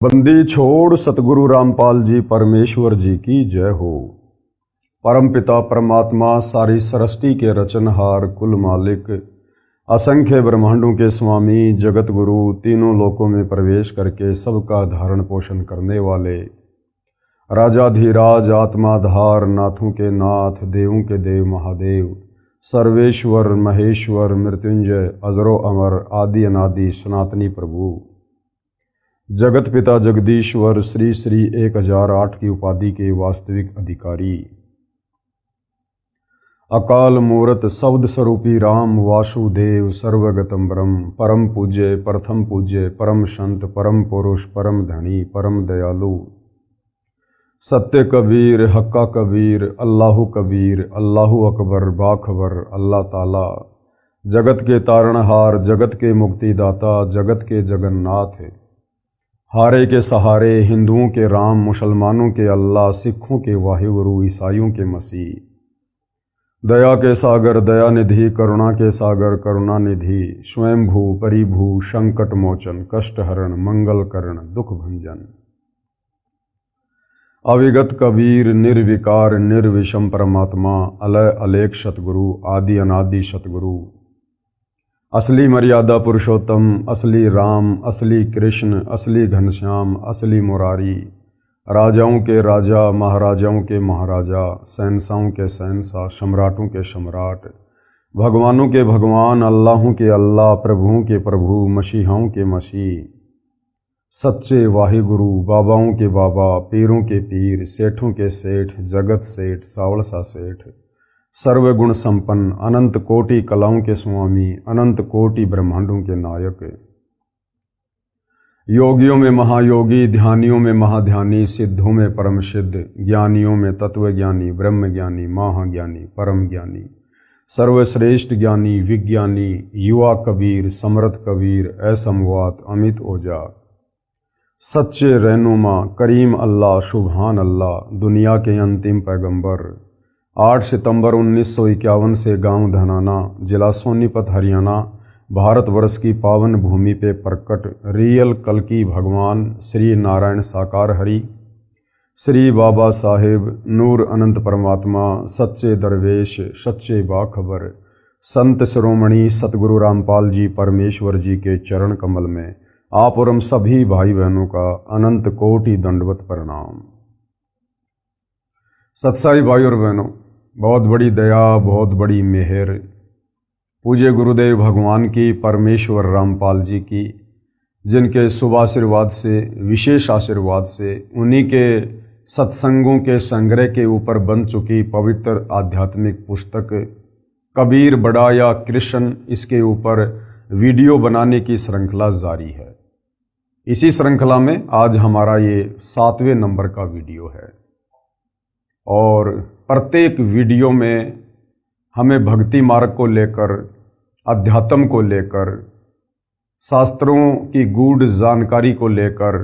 बंदी छोड़ सतगुरु रामपाल जी परमेश्वर जी की जय हो। परमपिता परमात्मा सारी सृष्टि के रचनहार कुल मालिक असंख्य ब्रह्मांडों के स्वामी जगत गुरु तीनों लोकों में प्रवेश करके सबका धारण पोषण करने वाले राजाधिराज आत्माधार नाथों के नाथ देवों के देव महादेव सर्वेश्वर महेश्वर मृत्युंजय अजरो अमर आदि अनादि सनातनी प्रभु जगत पिता जगदीश्वर श्री श्री 1008 की उपाधि के वास्तविक अधिकारी अकाल मूरत शब्द स्वरूपी राम वासुदेव सर्वगतम ब्रह्म परम पूज्य प्रथम पूज्य परम संत परम पुरुष परम धनी परम दयालु सत्य कबीर हक्का कबीर अल्लाहु कबीर अल्लाहु अकबर बाखबर अल्लाह ताला जगत के तारणहार जगत के मुक्तिदाता जगत के जगन्नाथ हारे के सहारे हिंदुओं के राम मुसलमानों के अल्लाह सिखों के वाहिगुरु ईसाइयों के मसीह दया के सागर दया निधि करुणा के सागर करुणा निधि स्वयंभू परिभू संकट मोचन कष्ट हरण मंगल करण दुख भंजन अविगत कबीर निर्विकार निर्विषम परमात्मा अलय अलेख सतगुरु आदि अनादि सतगुरु असली मर्यादा पुरुषोत्तम असली राम असली कृष्ण असली घनश्याम असली मुरारी राजाओं के राजा महाराजाओं के महाराजा शहंशाहों के शहंशाह सम्राटों के सम्राट भगवानों के भगवान अल्लाहों के अल्लाह प्रभुओं के प्रभु मसीहाओं के मसीह सच्चे वाहिगुरु बाबाओं के बाबा पीरों के पीर सेठों के सेठ जगत सेठ सावलसा सेठ सर्वगुण संपन्न अनंत कोटि कलाओं के स्वामी अनंत कोटि ब्रह्मांडों के नायक योगियों में महायोगी ध्यानियों में महाध्यानी सिद्धों में परम सिद्ध ज्ञानियों में तत्वज्ञानी ब्रह्मज्ञानी महाज्ञानी परम ज्ञानी सर्वश्रेष्ठ ज्ञानी विज्ञानी युवा कबीर समर्थ कबीर असमवात अमित ओजा सच्चे रहनुमा करीम अल्लाह सुभान अल्लाह दुनिया के अंतिम पैगंबर 8 सितंबर 1951 से गांव धनाना जिला सोनीपत हरियाणा भारतवर्ष की पावन भूमि पे प्रकट रियल कल्कि भगवान श्री नारायण साकार हरि श्री बाबा साहेब नूर अनंत परमात्मा सच्चे दरवेश सच्चे बाखबर संत शिरोमणि सतगुरु रामपाल जी परमेश्वर जी के चरण कमल में आप और हम सभी भाई बहनों का अनंत कोटि दंडवत प्रणाम। सत्साई भाई और बहनों, बहुत बड़ी दया बहुत बड़ी मेहर पूज्य गुरुदेव भगवान की परमेश्वर रामपाल जी की जिनके शुभ आशीर्वाद से विशेष आशीर्वाद से उन्हीं के सत्संगों के संग्रह के ऊपर बन चुकी पवित्र आध्यात्मिक पुस्तक कबीर बड़ा या कृष्ण इसके ऊपर वीडियो बनाने की श्रृंखला जारी है। इसी श्रृंखला में आज हमारा ये 7वें नंबर का वीडियो है और प्रत्येक वीडियो में हमें भक्ति मार्ग को लेकर अध्यात्म को लेकर शास्त्रों की गूढ़ जानकारी को लेकर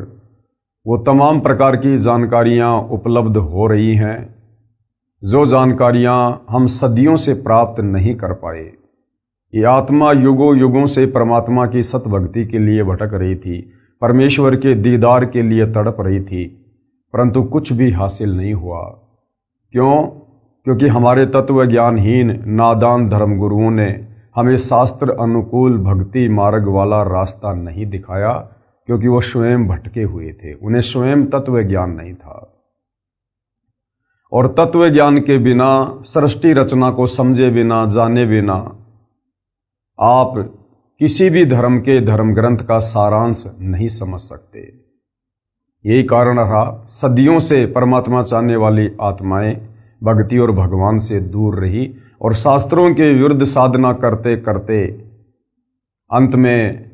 वो तमाम प्रकार की जानकारियाँ उपलब्ध हो रही हैं जो जानकारियाँ हम सदियों से प्राप्त नहीं कर पाए। ये आत्मा युगों युगों से परमात्मा की सतभक्ति के लिए भटक रही थी, परमेश्वर के दीदार के लिए तड़प रही थी, परंतु कुछ भी हासिल नहीं हुआ। क्यों? क्योंकि हमारे तत्व ज्ञानहीन नादान धर्मगुरुओं ने हमें शास्त्र अनुकूल भक्ति मार्ग वाला रास्ता नहीं दिखाया, क्योंकि वो स्वयं भटके हुए थे, उन्हें स्वयं तत्व ज्ञान नहीं था। और तत्व ज्ञान के बिना सृष्टि रचना को समझे बिना जाने बिना आप किसी भी धर्म के धर्म ग्रंथ का सारांश नहीं समझ सकते। यही कारण रहा सदियों से परमात्मा चाहने वाली आत्माएं भक्ति और भगवान से दूर रही और शास्त्रों के विरुद्ध साधना करते करते अंत में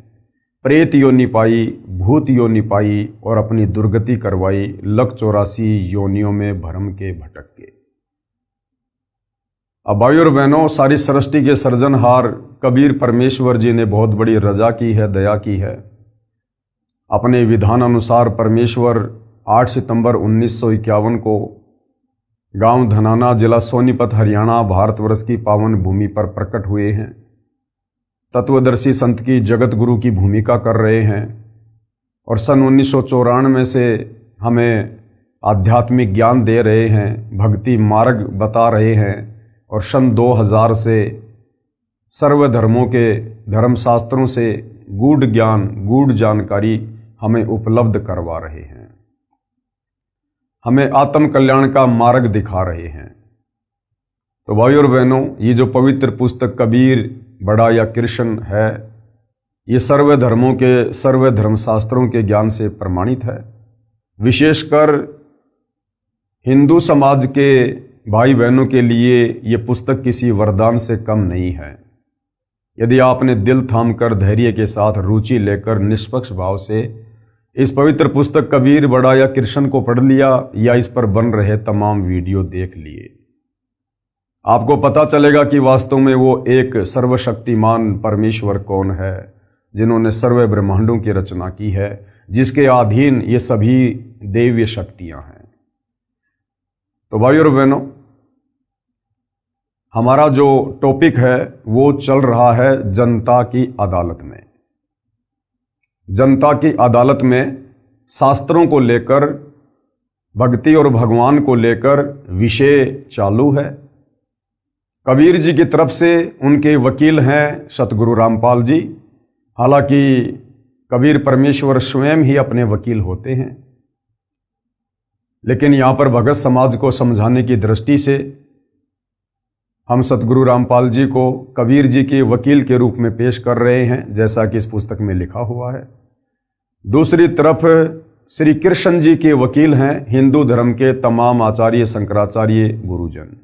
प्रेत योनि पाई, भूत योनि पाई और अपनी दुर्गति करवाई, 184 योनियों में भरम के भटक के। अब भाई और बहनों, सारी सृष्टि के सृजनहार कबीर परमेश्वर जी ने बहुत बड़ी रजा की है, दया की है। अपने विधान अनुसार परमेश्वर 8 सितंबर 1951 को गांव धनाना जिला सोनीपत हरियाणा भारतवर्ष की पावन भूमि पर प्रकट हुए हैं। तत्वदर्शी संत की जगत गुरु की भूमिका कर रहे हैं और सन 1994 से हमें आध्यात्मिक ज्ञान दे रहे हैं, भक्ति मार्ग बता रहे हैं, और सन 2000 से सर्वधर्मों के धर्मशास्त्रों से गूढ़ ज्ञान, गूढ़ जानकारी हमें उपलब्ध करवा रहे हैं, हमें आत्म कल्याण का मार्ग दिखा रहे हैं। तो भाइयों और बहनों, ये जो पवित्र पुस्तक कबीर बड़ा या कृष्ण है, ये सर्व धर्मों के, सर्व धर्मशास्त्रों के ज्ञान से प्रमाणित है। विशेषकर हिंदू समाज के भाई बहनों के लिए ये पुस्तक किसी वरदान से कम नहीं है। यदि आपने दिल थामकर धैर्य के साथ रुचि लेकर निष्पक्ष भाव से इस पवित्र पुस्तक कबीर बड़ा या कृष्ण को पढ़ लिया या इस पर बन रहे तमाम वीडियो देख लिए, आपको पता चलेगा कि वास्तव में वो एक सर्वशक्तिमान परमेश्वर कौन है, जिन्होंने सर्व ब्रह्मांडों की रचना की है, जिसके अधीन ये सभी दैवीय शक्तियां हैं। तो भाइयों और बहनों, हमारा जो टॉपिक है वो चल रहा है जनता की अदालत में। जनता की अदालत में शास्त्रों को लेकर, भक्ति और भगवान को लेकर विषय चालू है। कबीर जी की तरफ से उनके वकील हैं सतगुरु रामपाल जी। हालांकि कबीर परमेश्वर स्वयं ही अपने वकील होते हैं, लेकिन यहाँ पर भगत समाज को समझाने की दृष्टि से हम सतगुरु रामपाल जी को कबीर जी के वकील के रूप में पेश कर रहे हैं, जैसा कि इस पुस्तक में लिखा हुआ है। दूसरी तरफ श्री कृष्ण जी के वकील हैं हिंदू धर्म के तमाम आचार्य, शंकराचार्य, गुरुजन।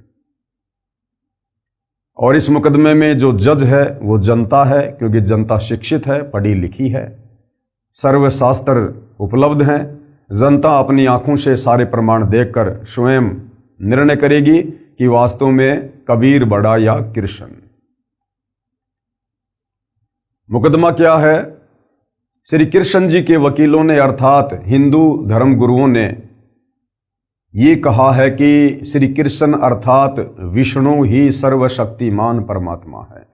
और इस मुकदमे में जो जज है वो जनता है, क्योंकि जनता शिक्षित है, पढ़ी लिखी है, सर्वशास्त्र उपलब्ध हैं। जनता अपनी आंखों से सारे प्रमाण देखकर स्वयं निर्णय करेगी कि वास्तव में कबीर बड़ा या कृष्ण। मुकदमा क्या है? श्री कृष्ण जी के वकीलों ने अर्थात हिंदू धर्म गुरुओं ने ये कहा है कि श्री कृष्ण अर्थात विष्णु ही सर्वशक्तिमान परमात्मा है।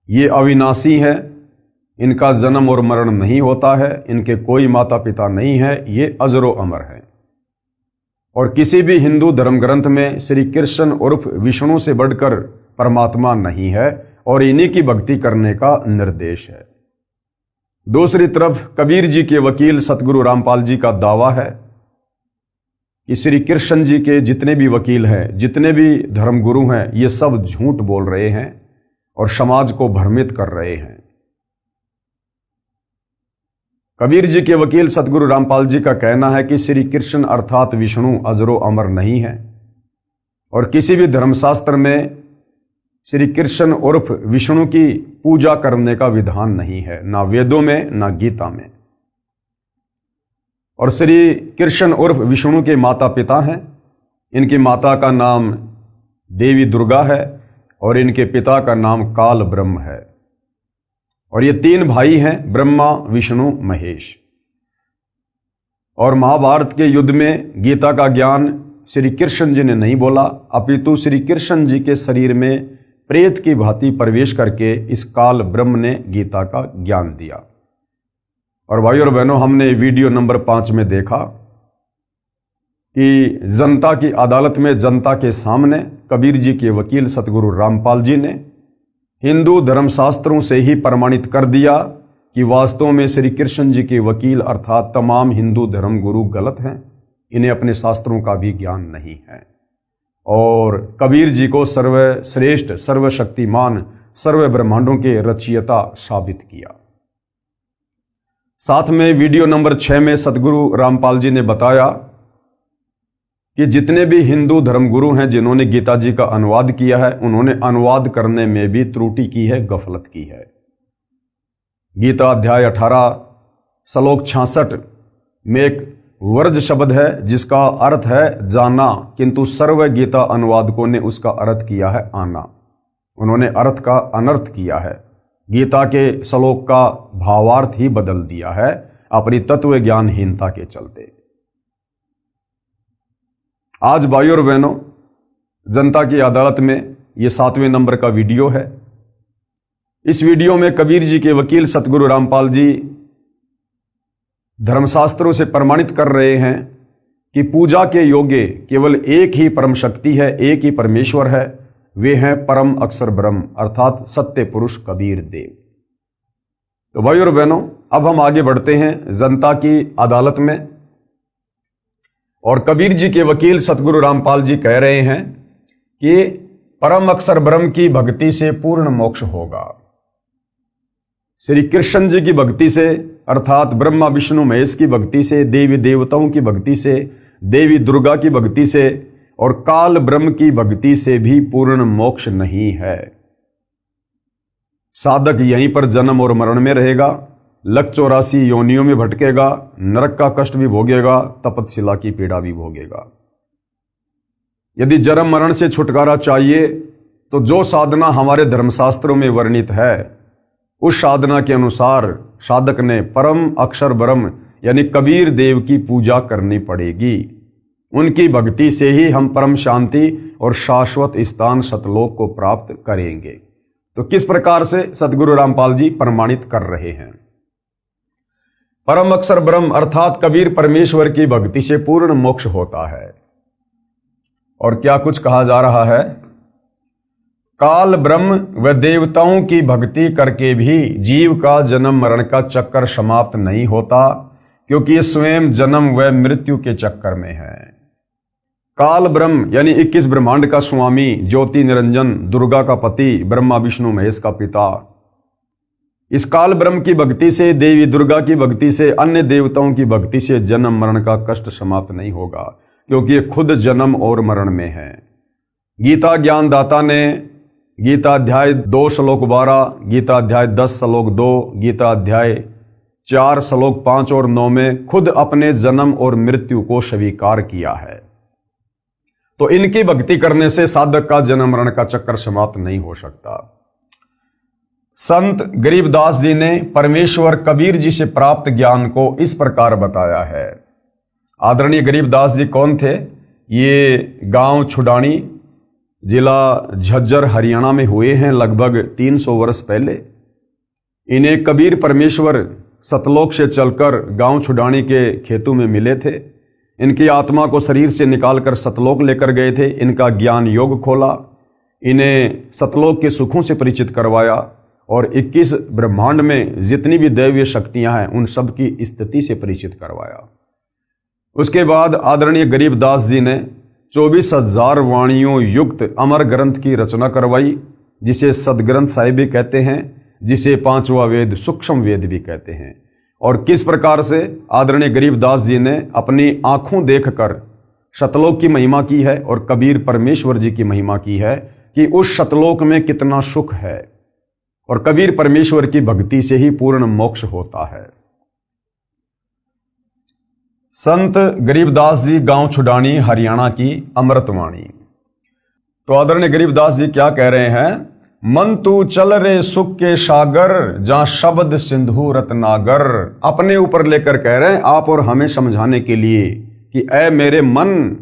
ये अविनाशी है, इनका जन्म और मरण नहीं होता है, इनके कोई माता पिता नहीं है, ये अजरो अमर है। और किसी भी हिंदू धर्म ग्रंथ में श्री कृष्ण उर्फ विष्णु से बढ़कर परमात्मा नहीं है, और इन्हीं की भक्ति करने का निर्देश है। दूसरी तरफ कबीर जी के वकील सतगुरु रामपाल जी का दावा है कि श्री कृष्ण जी के जितने भी वकील हैं, जितने भी धर्मगुरु हैं, ये सब झूठ बोल रहे हैं और समाज को भ्रमित कर रहे हैं। कबीर जी के वकील सतगुरु रामपाल जी का कहना है कि श्री कृष्ण अर्थात विष्णु अजरो अमर नहीं है, और किसी भी धर्मशास्त्र में श्री कृष्ण उर्फ विष्णु की पूजा करने का विधान नहीं है, ना वेदों में ना गीता में। और श्री कृष्ण उर्फ विष्णु के माता पिता हैं। इनकी माता का नाम देवी दुर्गा है और इनके पिता का नाम काल ब्रह्म है। और ये तीन भाई हैं, ब्रह्मा, विष्णु, महेश। और महाभारत के युद्ध में गीता का ज्ञान श्री कृष्ण जी ने नहीं बोला, अपितु श्री कृष्ण जी के शरीर में प्रेत की भांति प्रवेश करके इस काल ब्रह्म ने गीता का ज्ञान दिया। और भाइयों और बहनों, हमने वीडियो नंबर 5 में देखा कि जनता की अदालत में जनता के सामने कबीर जी के वकील सतगुरु रामपाल जी ने हिंदू धर्मशास्त्रों से ही प्रमाणित कर दिया कि वास्तव में श्री कृष्ण जी के वकील अर्थात तमाम हिंदू धर्म गुरु गलत हैं, इन्हें अपने शास्त्रों का भी ज्ञान नहीं है। और कबीर जी को सर्वश्रेष्ठ, सर्वशक्तिमान, सर्व ब्रह्मांडों के रचयिता साबित किया। साथ में वीडियो नंबर 6 में सतगुरु रामपाल जी ने बताया कि जितने भी हिंदू धर्मगुरु हैं जिन्होंने गीता जी का अनुवाद किया है, उन्होंने अनुवाद करने में भी त्रुटि की है, गफलत की है। गीता अध्याय 18 श्लोक 66 में एक वर्ज शब्द है जिसका अर्थ है जाना, किंतु सर्व गीता अनुवादकों ने उसका अर्थ किया है आना। उन्होंने अर्थ का अनर्थ किया है, गीता के श्लोक का भावार्थ ही बदल दिया है अपनी तत्व ज्ञानहीनता के चलते। आज भाइयों और बहनों, जनता की अदालत में ये 7वें नंबर का वीडियो है। इस वीडियो में कबीर जी के वकील सतगुरु रामपाल जी धर्मशास्त्रों से प्रमाणित कर रहे हैं कि पूजा के योग्य केवल एक ही परम शक्ति है, एक ही परमेश्वर है, वे हैं परम अक्षर ब्रह्म अर्थात सत्य पुरुष कबीर देव। तो भाई और बहनों, अब हम आगे बढ़ते हैं जनता की अदालत में। और कबीर जी के वकील सतगुरु रामपाल जी कह रहे हैं कि परम अक्षर ब्रह्म की भक्ति से पूर्ण मोक्ष होगा। श्री कृष्ण जी की भक्ति से अर्थात ब्रह्मा विष्णु महेश की भक्ति से, देवी देवताओं की भक्ति से, देवी दुर्गा की भक्ति से और काल ब्रह्म की भक्ति से भी पूर्ण मोक्ष नहीं है। साधक यहीं पर जन्म और मरण में रहेगा, लक 84 योनियों में भटकेगा, नरक का कष्ट भी भोगेगा, तपतशिला की पीड़ा भी भोगेगा। यदि जन्म मरण से छुटकारा चाहिए तो जो साधना हमारे धर्मशास्त्रों में वर्णित है, उस साधना के अनुसार साधक ने परम अक्षर ब्रह्म यानी कबीर देव की पूजा करनी पड़ेगी। उनकी भक्ति से ही हम परम शांति और शाश्वत स्थान सतलोक को प्राप्त करेंगे। तो किस प्रकार से सतगुरु रामपाल जी प्रमाणित कर रहे हैं? परम अक्षर ब्रह्म अर्थात कबीर परमेश्वर की भक्ति से पूर्ण मोक्ष होता है। और क्या कुछ कहा जा रहा है? काल ब्रह्म व देवताओं की भक्ति करके भी जीव का जन्म मरण का चक्कर समाप्त नहीं होता, क्योंकि ये स्वयं जन्म व मृत्यु के चक्कर में है। काल ब्रह्म यानी 21 ब्रह्मांड का स्वामी, ज्योति निरंजन, दुर्गा का पति, ब्रह्मा विष्णु महेश का पिता। इस काल ब्रह्म की भक्ति से, देवी दुर्गा की भक्ति से, अन्य देवताओं की भक्ति से जन्म मरण का कष्ट समाप्त नहीं होगा, क्योंकि ये खुद जन्म और मरण में है। गीता ज्ञानदाता ने गीता अध्याय 2 श्लोक 12, गीता अध्याय 10 श्लोक 2, गीता अध्याय 4 श्लोक 5 और 9 में खुद अपने जन्म और मृत्यु को स्वीकार किया है। तो इनकी भक्ति करने से साधक का जन्म मरण का चक्कर समाप्त नहीं हो सकता। संत गरीबदास जी ने परमेश्वर कबीर जी से प्राप्त ज्ञान को इस प्रकार बताया है। आदरणीय गरीबदास जी कौन थे? ये गांव छुडानी, जिला झज्जर, हरियाणा में हुए हैं लगभग 300 वर्ष पहले। इन्हें कबीर परमेश्वर सतलोक से चलकर गांव छुडानी के खेतों में मिले थे। इनकी आत्मा को शरीर से निकालकर सतलोक लेकर गए थे। इनका ज्ञान योग खोला, इन्हें सतलोक के सुखों से परिचित करवाया और 21 ब्रह्मांड में जितनी भी दैवीय शक्तियां हैं उन सब की स्थिति से परिचित करवाया। उसके बाद आदरणीय गरीबदास जी ने 24,000 वाणियों युक्त अमर ग्रंथ की रचना करवाई, जिसे सदग्रंथ साहिब भी कहते हैं, जिसे 5वां वेद सूक्ष्म वेद भी कहते हैं। और किस प्रकार से आदरणीय गरीबदास जी ने अपनी आंखों देखकर सतलोक की महिमा की है और कबीर परमेश्वर जी की महिमा की है कि उस सतलोक में कितना सुख है। और कबीर परमेश्वर की भक्ति से ही पूर्ण मोक्ष होता है। संत गरीबदास जी गांव छुडानी, हरियाणा की अमृतवाणी। तो आदरणीय गरीबदास जी क्या कह रहे हैं? मन तू चल रे सुख के सागर, जहां शब्द सिंधु रत्नागर। अपने ऊपर लेकर कह रहे हैं आप और हमें समझाने के लिए कि ऐ मेरे मन,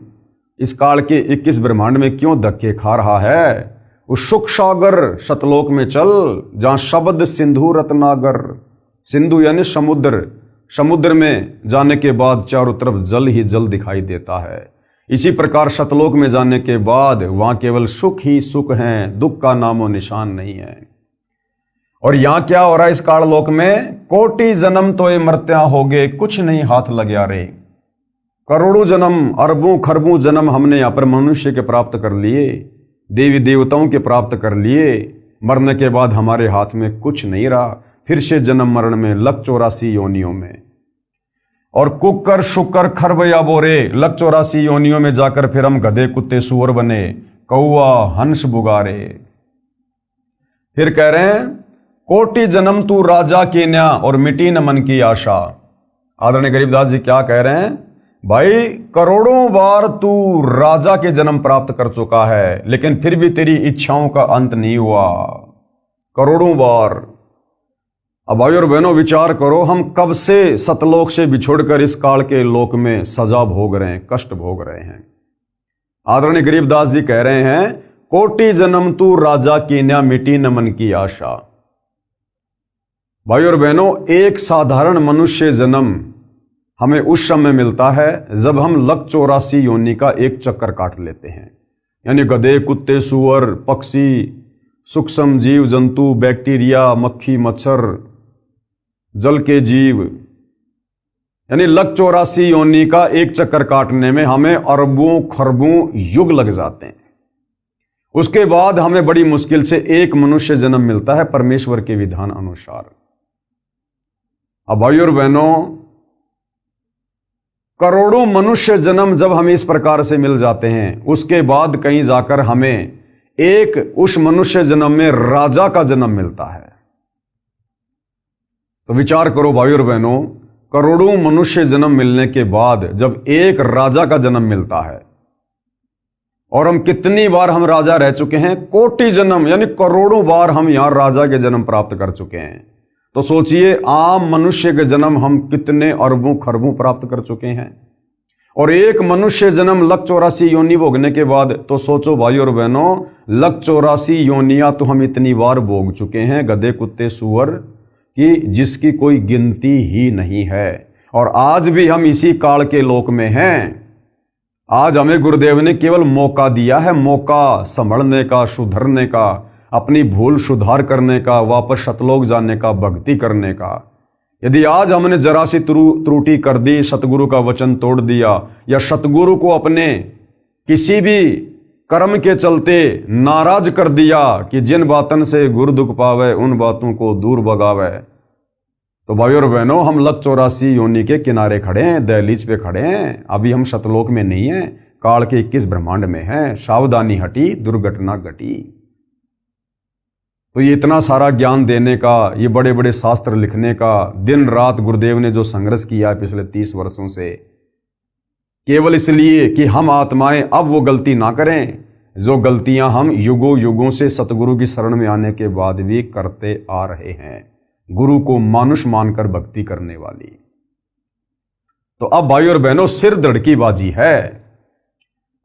इस काल के 21 ब्रह्मांड में क्यों धक्के खा रहा है? उस सुख सागर सतलोक में चल, जहां शब्द सिंधु रत्नागर। सिंधु यानी समुद्र, समुद्र में जाने के बाद चारों तरफ जल ही जल दिखाई देता है। इसी प्रकार सतलोक में जाने के बाद वहां केवल सुख ही सुख हैं, दुख का नामो निशान नहीं है। और यहां क्या हो रहा है इस काललोक में? कोटि जन्म तो ये मर्त्या होगे, कुछ नहीं हाथ लग्या रे। करोड़ों जन्म, अरबों खरबों जन्म हमने यहाँ पर मनुष्य के प्राप्त कर लिए, देवी देवताओं के प्राप्त कर लिए। मरने के बाद हमारे हाथ में कुछ नहीं रहा, फिर से जन्म मरण में लक 84 योनियों में। और कुकर शुकर खरबया बोरे, लक 84 योनियों में जाकर फिर हम गधे कुत्ते सुअर बने, कौआ हंस बुगारे। फिर कह रहे हैं कोटि जन्म तू राजा की न्या और मिटी न मन की आशा। आदरणीय गरीबदास जी क्या कह रहे हैं? भाई करोड़ों बार तू राजा के जन्म प्राप्त कर चुका है, लेकिन फिर भी तेरी इच्छाओं का अंत नहीं हुआ। करोड़ों बार। अब भाई और बहनों विचार करो, हम कब से सतलोक से बिछुड़कर इस काल के लोक में सजा भोग रहे हैं, कष्ट भोग रहे हैं। आदरणीय गरीबदास जी कह रहे हैं कोटि जन्म तू राजा की न्या मिटी न मन की आशा। भाई और बहनों, एक साधारण मनुष्य जन्म हमें उस समय मिलता है जब हम लक 84 योनि का एक चक्कर काट लेते हैं। यानी गधे, कुत्ते, सूअर, पक्षी, सूक्ष्म जीव जंतु, बैक्टीरिया, मक्खी, मच्छर, जल के जीव, यानी लक 84 योनि का एक चक्कर काटने में हमें अरबों खरबों युग लग जाते हैं। उसके बाद हमें बड़ी मुश्किल से एक मनुष्य जन्म मिलता है परमेश्वर के विधान अनुसार। अब भाइयों और बहनों, करोड़ों मनुष्य जन्म जब हमें इस प्रकार से मिल जाते हैं, उसके बाद कहीं जाकर हमें एक उस मनुष्य जन्म में राजा का जन्म मिलता है। तो विचार करो भाइयों और बहनों, करोड़ों मनुष्य जन्म मिलने के बाद जब एक राजा का जन्म मिलता है, और हम कितनी बार हम राजा रह चुके हैं, कोटि जन्म यानी करोड़ों बार हम यहां राजा के जन्म प्राप्त कर चुके हैं। तो सोचिए आम मनुष्य के जन्म हम कितने अरबों खरबों प्राप्त कर चुके हैं, और एक मनुष्य जन्म लक 84 योनि भोगने के बाद तो सोचो भाई और बहनों, लक 84 योनियां तो हम इतनी बार भोग चुके हैं, गधे, कुत्ते, सूअर की जिसकी कोई गिनती ही नहीं है। और आज भी हम इसी काल के लोक में हैं। आज हमें गुरुदेव ने केवल मौका दिया है, मौका संभलने का, सुधरने का, अपनी भूल सुधार करने का, वापस सतलोक जाने का, भक्ति करने का। यदि आज हमने जरा सी त्रुटि कर दी, सतगुरु का वचन तोड़ दिया, या सतगुरु को अपने किसी भी कर्म के चलते नाराज कर दिया कि जिन बातन से गुरु दुख पावे उन बातों को दूर भगावे, तो भाइयों और बहनों, हम लक 84 योनि के किनारे खड़े हैं, दहलीज पे खड़े हैं। अभी हम सतलोक में नहीं हैं, काल के 21 ब्रह्मांड में हैं। सावधानी हटी, दुर्घटना घटी। तो ये इतना सारा ज्ञान देने का, ये बड़े बड़े शास्त्र लिखने का, दिन रात गुरुदेव ने जो संघर्ष किया है पिछले 30 वर्षों से, केवल इसलिए कि हम आत्माएं अब वो गलती ना करें जो गलतियां हम युगों युगों से सतगुरु की शरण में आने के बाद भी करते आ रहे हैं, गुरु को मानुष मानकर भक्ति करने वाली। तो अब भाई और बहनों, सिर धड़की बाजी है।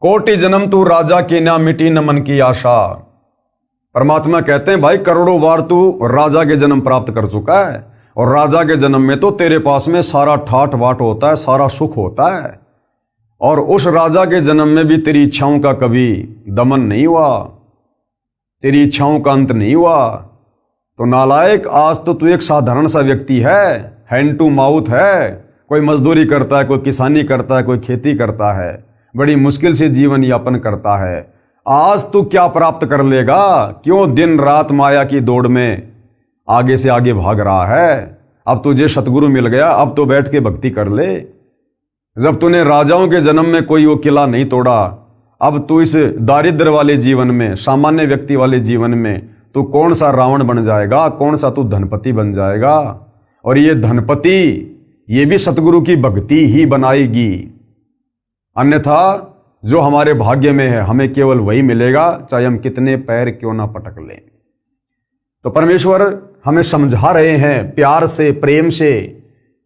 कोटि जन्म तू राजा के ना मिटी न मन की आशा। परमात्मा कहते हैं भाई करोड़ों बार तू राजा के जन्म प्राप्त कर चुका है, और राजा के जन्म में तो तेरे पास में सारा ठाट बाट होता है, सारा सुख होता है, और उस राजा के जन्म में भी तेरी इच्छाओं का कभी दमन नहीं हुआ, तेरी इच्छाओं का अंत नहीं हुआ। तो नालायक, आज तो तू एक साधारण सा व्यक्ति है, हैंड टू माउथ है, कोई मजदूरी करता है, कोई किसानी करता है, कोई खेती करता है, बड़ी मुश्किल से जीवन यापन करता है। आज तू क्या प्राप्त कर लेगा? क्यों दिन रात माया की दौड़ में आगे से आगे भाग रहा है? अब तुझे सतगुरु मिल गया, अब तो बैठ के भक्ति कर ले। जब तूने राजाओं के जन्म में कोई वो किला नहीं तोड़ा, अब तू इस दारिद्र वाले जीवन में, सामान्य व्यक्ति वाले जीवन में तू कौन सा रावण बन जाएगा, कौन सा तू धनपति बन जाएगा। और ये धनपति, ये भी सतगुरु की भक्ति ही बनाएगी, अन्यथा जो हमारे भाग्य में है हमें केवल वही मिलेगा, चाहे हम कितने पैर क्यों ना पटक लें। तो परमेश्वर हमें समझा रहे हैं प्यार से, प्रेम से,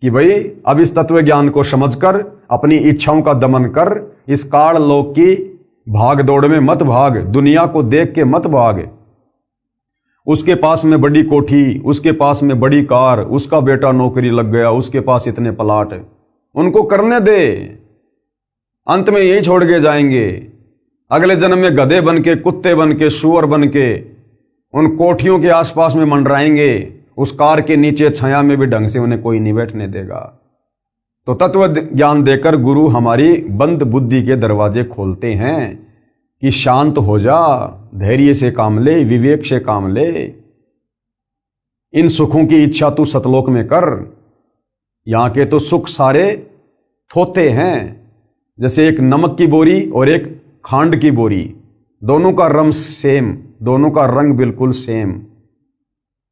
कि भाई अब इस तत्व ज्ञान को समझकर अपनी इच्छाओं का दमन कर, इस काल लोक की भाग दौड़ में मत भाग, दुनिया को देख के मत भाग। उसके पास में बड़ी कोठी, उसके पास में बड़ी कार, उसका बेटा नौकरी लग गया, उसके पास इतने प्लाट, उनको करने दे, अंत में यही छोड़ के जाएंगे। अगले जन्म में गधे बन के, कुत्ते बन के, सूअर बन के उन कोठियों के आसपास में मंडराएंगे, उस कार के नीचे छाया में भी ढंग से उन्हें कोई नहीं बैठने देगा। तो तत्व ज्ञान देकर गुरु हमारी बंद बुद्धि के दरवाजे खोलते हैं कि शांत हो जा, धैर्य से काम ले, विवेक से काम ले, इन सुखों की इच्छा तू सतलोक में कर। यहाँ के तो सुख सारे थोते हैं, जैसे एक नमक की बोरी और एक खांड की बोरी, दोनों का रंग सेम, दोनों का रंग बिल्कुल सेम,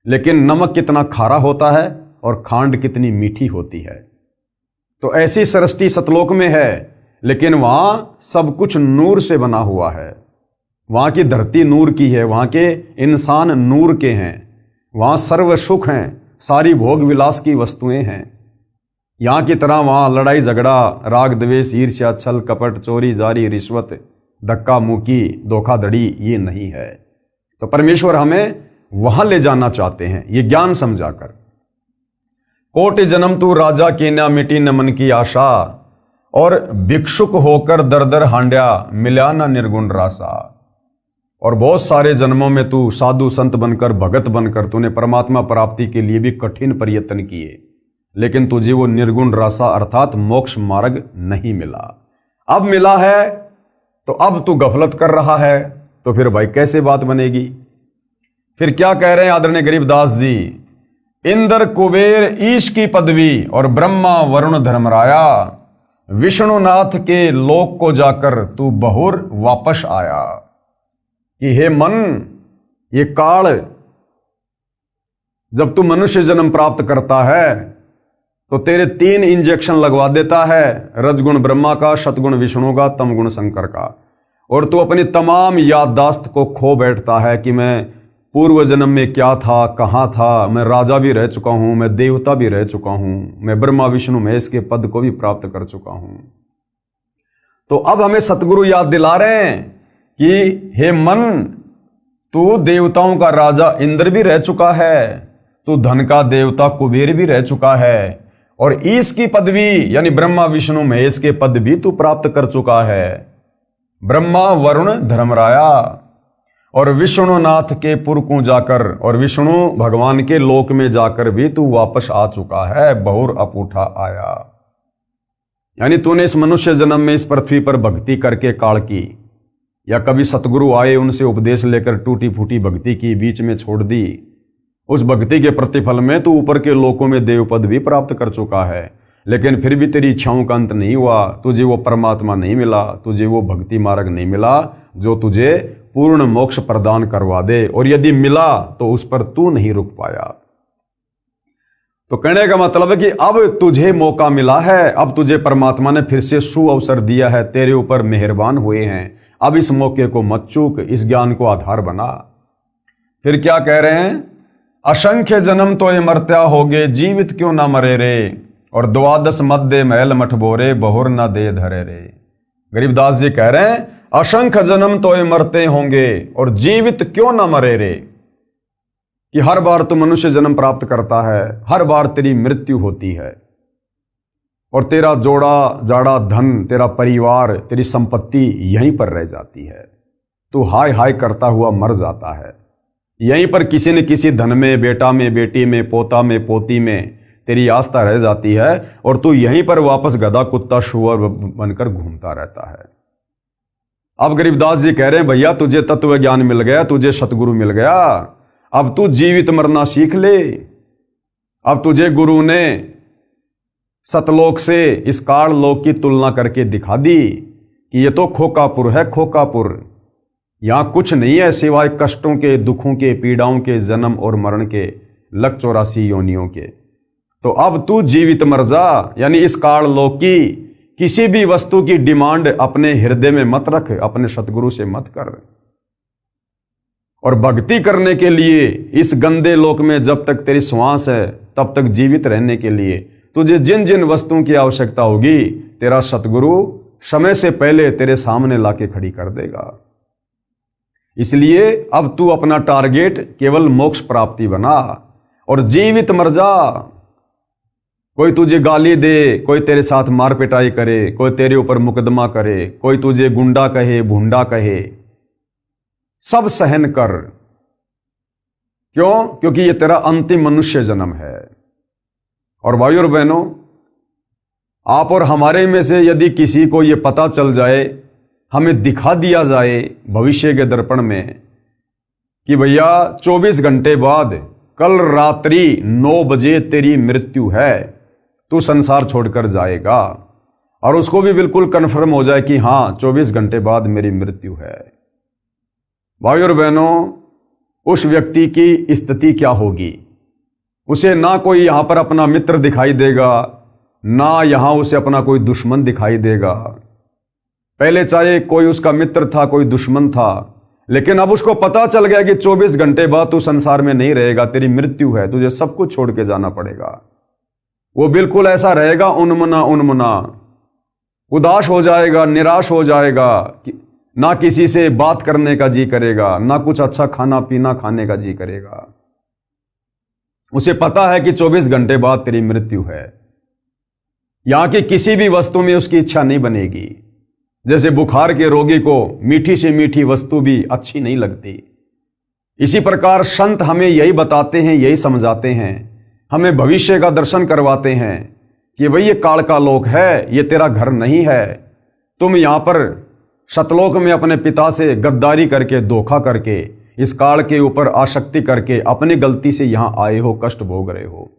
लेकिन नमक कितना खारा होता है और खांड कितनी मीठी होती है। तो ऐसी सृष्टि सतलोक में है, लेकिन वहां सब कुछ नूर से बना हुआ है। वहां की धरती नूर की है, वहां के इंसान नूर के हैं, वहां सर्व सुख हैं, सारी भोग विलास की वस्तुएं हैं। यहाँ की तरह वहाँ लड़ाई झगड़ा, राग द्वेष, ईर्ष्या, छल कपट, चोरी जारी, रिश्वत, धक्का मुक्की, धोखाधड़ी ये नहीं है। तो परमेश्वर हमें वहाँ ले जाना चाहते हैं ये ज्ञान समझाकर। कोटि जन्म तू राजा की ना मिटी न मन की आशा, और भिक्षुक होकर दर दर हांड्या मिला ना निर्गुण रासा। और बहुत सारे जन्मों में तू साधु संत बनकर भगत बनकर तूने परमात्मा प्राप्ति के लिए भी कठिन प्रयत्न किए, लेकिन तुझे वो निर्गुण रासा अर्थात मोक्ष मार्ग नहीं मिला। अब मिला है तो अब तू गफलत कर रहा है, तो फिर भाई कैसे बात बनेगी। फिर क्या कह रहे हैं आदरणीय गरीबदास जी, इंद्र कुबेर ईश की पदवी और ब्रह्मा वरुण धर्मराया, विष्णुनाथ के लोक को जाकर तू बहुर वापस आया। कि हे मन, ये काल जब तू मनुष्य जन्म प्राप्त करता है तो तेरे 3 इंजेक्शन लगवा देता है, रजगुण ब्रह्मा का, सतगुण विष्णु का, तमगुण शंकर का, और तू अपनी तमाम याददाश्त को खो बैठता है कि मैं पूर्व जन्म में क्या था, कहाँ था, मैं राजा भी रह चुका हूँ, मैं देवता भी रह चुका हूँ, मैं ब्रह्मा विष्णु महेश के पद को भी प्राप्त कर चुका हूँ। तो अब हमें सतगुरु याद दिला रहे हैं कि हे मन, तू देवताओं का राजा इंद्र भी रह चुका है, तू धन का देवता कुबेर भी रह चुका है, और ईश की पदवी यानी ब्रह्मा विष्णु महेश के पद भी तू प्राप्त कर चुका है। ब्रह्मा वरुण धर्मराया और विष्णुनाथ के पुर को जाकर और विष्णु भगवान के लोक में जाकर भी तू वापस आ चुका है, बहुर अपूठा आया। यानी तूने इस मनुष्य जन्म में इस पृथ्वी पर भक्ति करके काल की, या कभी सतगुरु आए उनसे उपदेश लेकर टूटी फूटी भक्ति की, बीच में छोड़ दी, उस भक्ति के प्रतिफल में तू ऊपर के लोकों में देव पद भी प्राप्त कर चुका है, लेकिन फिर भी तेरी इच्छाओं का अंत नहीं हुआ, तुझे वो परमात्मा नहीं मिला, तुझे वो भक्ति मार्ग नहीं मिला जो तुझे पूर्ण मोक्ष प्रदान करवा दे, और यदि मिला तो उस पर तू नहीं रुक पाया। तो कहने का मतलब है कि अब तुझे मौका मिला है, अब तुझे परमात्मा ने फिर से सुअवसर दिया है, तेरे ऊपर मेहरबान हुए हैं, अब इस मौके को मत चूक, इस ज्ञान को आधार बना। फिर क्या कह रहे हैं, असंख्य जन्म तो ये मरत्या होगे, जीवित क्यों ना मरे रे, और 12 मध्य महल मठ बोरे, बहुर ना दे धरे रे। गरीबदास जी कह रहे हैं असंख्य जन्म तो ये मरते होंगे और जीवित क्यों ना मरे रे, कि हर बार तू मनुष्य जन्म प्राप्त करता है, हर बार तेरी मृत्यु होती है, और तेरा जोड़ा जाड़ा धन, तेरा परिवार, तेरी संपत्ति यहीं पर रह जाती है, तू हाय हाय करता हुआ मर जाता है। यहीं पर किसी न किसी धन में, बेटा में, बेटी में, पोता में, पोती में तेरी आस्था रह जाती है, और तू यहीं पर वापस गधा कुत्ता शुअर बनकर घूमता रहता है। अब गरीबदास जी कह रहे हैं भैया तुझे तत्व ज्ञान मिल गया, तुझे सतगुरु मिल गया, अब तू जीवित मरना सीख ले। अब तुझे गुरु ने सतलोक से इस काल लोक की तुलना करके दिखा दी कि ये तो खोकापुर है, खोकापुर, यहां कुछ नहीं है सिवाय कष्टों के, दुखों के, पीड़ाओं के, जन्म और मरण के, लग 84 योनियों के। तो अब तू जीवित मर जा, यानी इस काल लोक की किसी भी वस्तु की डिमांड अपने हृदय में मत रख, अपने सतगुरु से मत कर। और भक्ति करने के लिए इस गंदे लोक में जब तक तेरी श्वास है तब तक जीवित रहने के लिए तुझे जिन जिन वस्तुओं की आवश्यकता होगी, तेरा सतगुरु समय से पहले तेरे सामने लाके खड़ी कर देगा। इसलिए अब तू अपना टारगेट केवल मोक्ष प्राप्ति बना और जीवित मर जा। कोई तुझे गाली दे, कोई तेरे साथ मार पिटाई करे, कोई तेरे ऊपर मुकदमा करे, कोई तुझे गुंडा कहे, भूंडा कहे, सब सहन कर। क्यों? क्योंकि ये तेरा अंतिम मनुष्य जन्म है। और भाई और बहनों, आप और हमारे में से यदि किसी को ये पता चल जाए, हमें दिखा दिया जाए भविष्य के दर्पण में कि भैया 24 घंटे बाद कल रात्रि 9 बजे तेरी मृत्यु है, तू संसार छोड़कर जाएगा, और उसको भी बिल्कुल कन्फर्म हो जाए कि हाँ 24 घंटे बाद मेरी मृत्यु है। भाई और बहनों, उस व्यक्ति की स्थिति क्या होगी? उसे ना कोई यहां पर अपना मित्र दिखाई देगा, ना यहां उसे अपना कोई दुश्मन दिखाई देगा। पहले चाहे कोई उसका मित्र था, कोई दुश्मन था, लेकिन अब उसको पता चल गया कि 24 घंटे बाद तू संसार में नहीं रहेगा, तेरी मृत्यु है, तुझे सब कुछ छोड़ के जाना पड़ेगा। वो बिल्कुल ऐसा रहेगा उन्मना उन्मना, उदास हो जाएगा, निराश हो जाएगा, ना किसी से बात करने का जी करेगा, ना कुछ अच्छा खाना पीना खाने का जी करेगा। उसे पता है कि 24 घंटे बाद तेरी मृत्यु है। यहां की किसी भी वस्तु में उसकी इच्छा नहीं बनेगी। जैसे बुखार के रोगी को मीठी से मीठी वस्तु भी अच्छी नहीं लगती, इसी प्रकार संत हमें यही बताते हैं, यही समझाते हैं, हमें भविष्य का दर्शन करवाते हैं कि भाई ये काल का लोक है, ये तेरा घर नहीं है। तुम यहां पर सतलोक में अपने पिता से गद्दारी करके, धोखा करके, इस काल के ऊपर आसक्ति करके अपनी गलती से यहां आए हो, कष्ट भोग रहे हो,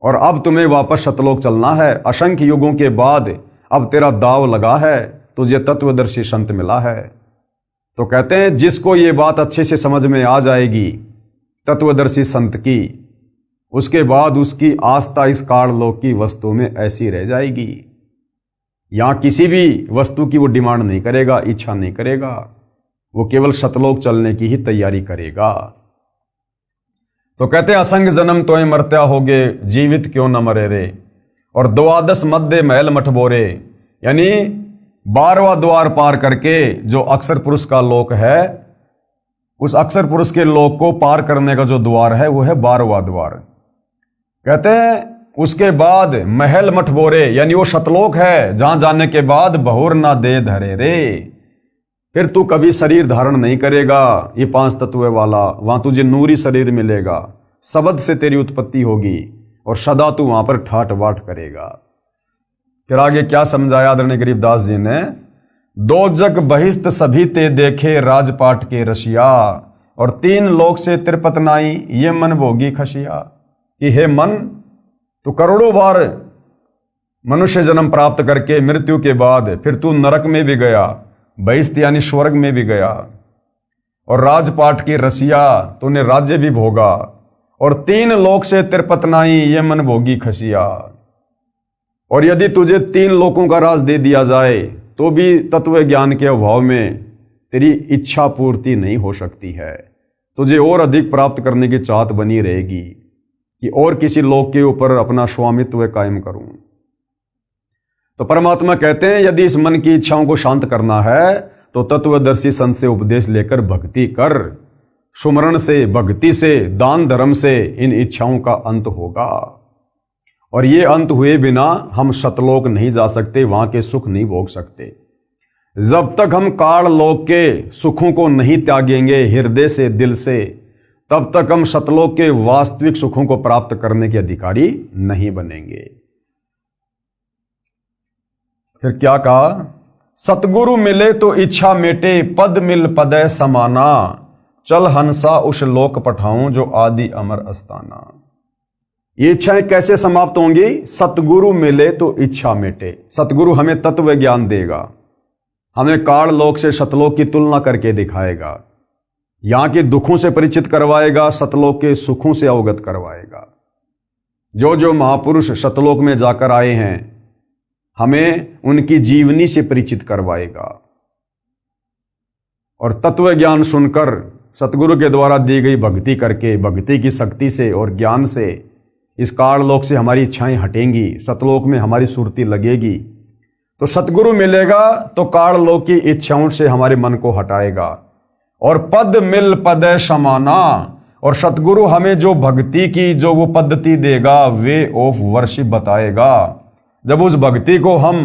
और अब तुम्हें वापस सतलोक चलना है। असंख्य युगों के बाद अब तेरा दाव लगा है, तुझे तत्वदर्शी संत मिला है। तो कहते हैं जिसको ये बात अच्छे से समझ में आ जाएगी तत्वदर्शी संत की, उसके बाद उसकी आस्था इस काल लोक की वस्तु में ऐसी रह जाएगी। यहां किसी भी वस्तु की वो डिमांड नहीं करेगा, इच्छा नहीं करेगा, वो केवल सतलोक चलने की ही तैयारी करेगा। तो कहते हैं असंग जन्म तोय मरत्या होगे, जीवित क्यों न मरे रे। और द्वादश मध्य महल मठबोरे, यानी 12वां द्वार पार करके जो अक्षर पुरुष का लोक है, उस अक्षर पुरुष के लोक को पार करने का जो द्वार है वो है 12वां द्वार। कहते हैं उसके बाद महल मठबोरे, यानी वो सतलोक है जहां जाने के बाद बहुर ना दे धरे रे। फिर तू कभी शरीर धारण नहीं करेगा ये 5 तत्व वाला, वहां तुझे नूरी शरीर मिलेगा, शब्द से तेरी उत्पत्ति होगी और सदा तू वहां पर ठाट बाट करेगा। फिर आगे क्या समझाया आदरणीय गरीबदास जी ने, दो जग बहिस्त सभी ते देखे राजपाट के रसिया, और 3 लोक से तिरपत नाई ये मन भोगी खसिया। कि हे मन, तू करोड़ों बार मनुष्य जन्म प्राप्त करके मृत्यु के बाद फिर तू नरक में भी गया, बहिस्त यानी स्वर्ग में भी गया, और राजपाट की रसिया, तूने राज्य भी भोगा, और 3 लोक से तिरपत नाई ये मन भोगी खसिया। और यदि तुझे 3 लोकों का राज दे दिया जाए तो भी तत्व ज्ञान के अभाव में तेरी इच्छा पूर्ति नहीं हो सकती है। तुझे और अधिक प्राप्त करने की चाहत बनी रहेगी कि और किसी लोक के ऊपर अपना स्वामित्व कायम करूं। तो परमात्मा कहते हैं यदि इस मन की इच्छाओं को शांत करना है तो तत्वदर्शी संत से उपदेश लेकर भक्ति कर। सुमरण से, भक्ति से, दान धर्म से इन इच्छाओं का अंत होगा, और ये अंत हुए बिना हम सतलोक नहीं जा सकते, वहां के सुख नहीं भोग सकते। जब तक हम काल लोक के सुखों को नहीं त्यागेंगे हृदय से, दिल से, तब तक हम सतलोक के वास्तविक सुखों को प्राप्त करने के अधिकारी नहीं बनेंगे। फिर क्या कहा, सतगुरु मिले तो इच्छा मेटे, पद मिल पदय समाना, चल हंसा उस लोक पठाऊं जो आदि अमर अस्ताना। ये इच्छाएं कैसे समाप्त होंगी? सतगुरु मिले तो इच्छा मेटे। सतगुरु हमें तत्व ज्ञान देगा, हमें काल लोक से सतलोक की तुलना करके दिखाएगा, यहां के दुखों से परिचित करवाएगा, सतलोक के सुखों से अवगत करवाएगा। जो जो महापुरुष सतलोक में जाकर आए हैं हमें उनकी जीवनी से परिचित करवाएगा, और तत्व ज्ञान सुनकर सतगुरु के द्वारा दी गई भक्ति करके, भक्ति की शक्ति से और ज्ञान से इस काल लोक से हमारी इच्छाएं हटेंगी, सतलोक में हमारी सुरती लगेगी। तो सतगुरु मिलेगा तो काल लोक की इच्छाओं से हमारे मन को हटाएगा, और पद मिल पदय समाना, और सतगुरु हमें जो भक्ति की जो वो पद्धति देगा, वे ऑफ वर्शिप बताएगा। जब उस भक्ति को हम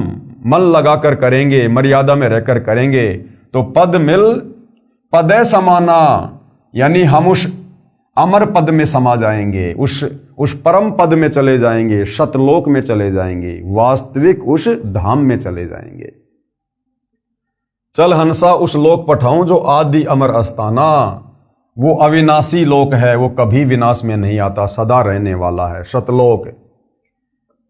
मन लगाकर करेंगे, मर्यादा में रहकर करेंगे, तो पद मिल पदय समाना, यानी हम उस अमर पद में समा जाएंगे, उस परम पद में चले जाएंगे, सतलोक में चले जाएंगे, वास्तविक उस धाम में चले जाएंगे। चल हंसा उस लोक पठाऊं जो आदि अमर अस्ताना, वो अविनाशी लोक है, वो कभी विनाश में नहीं आता, सदा रहने वाला है, सतलोक।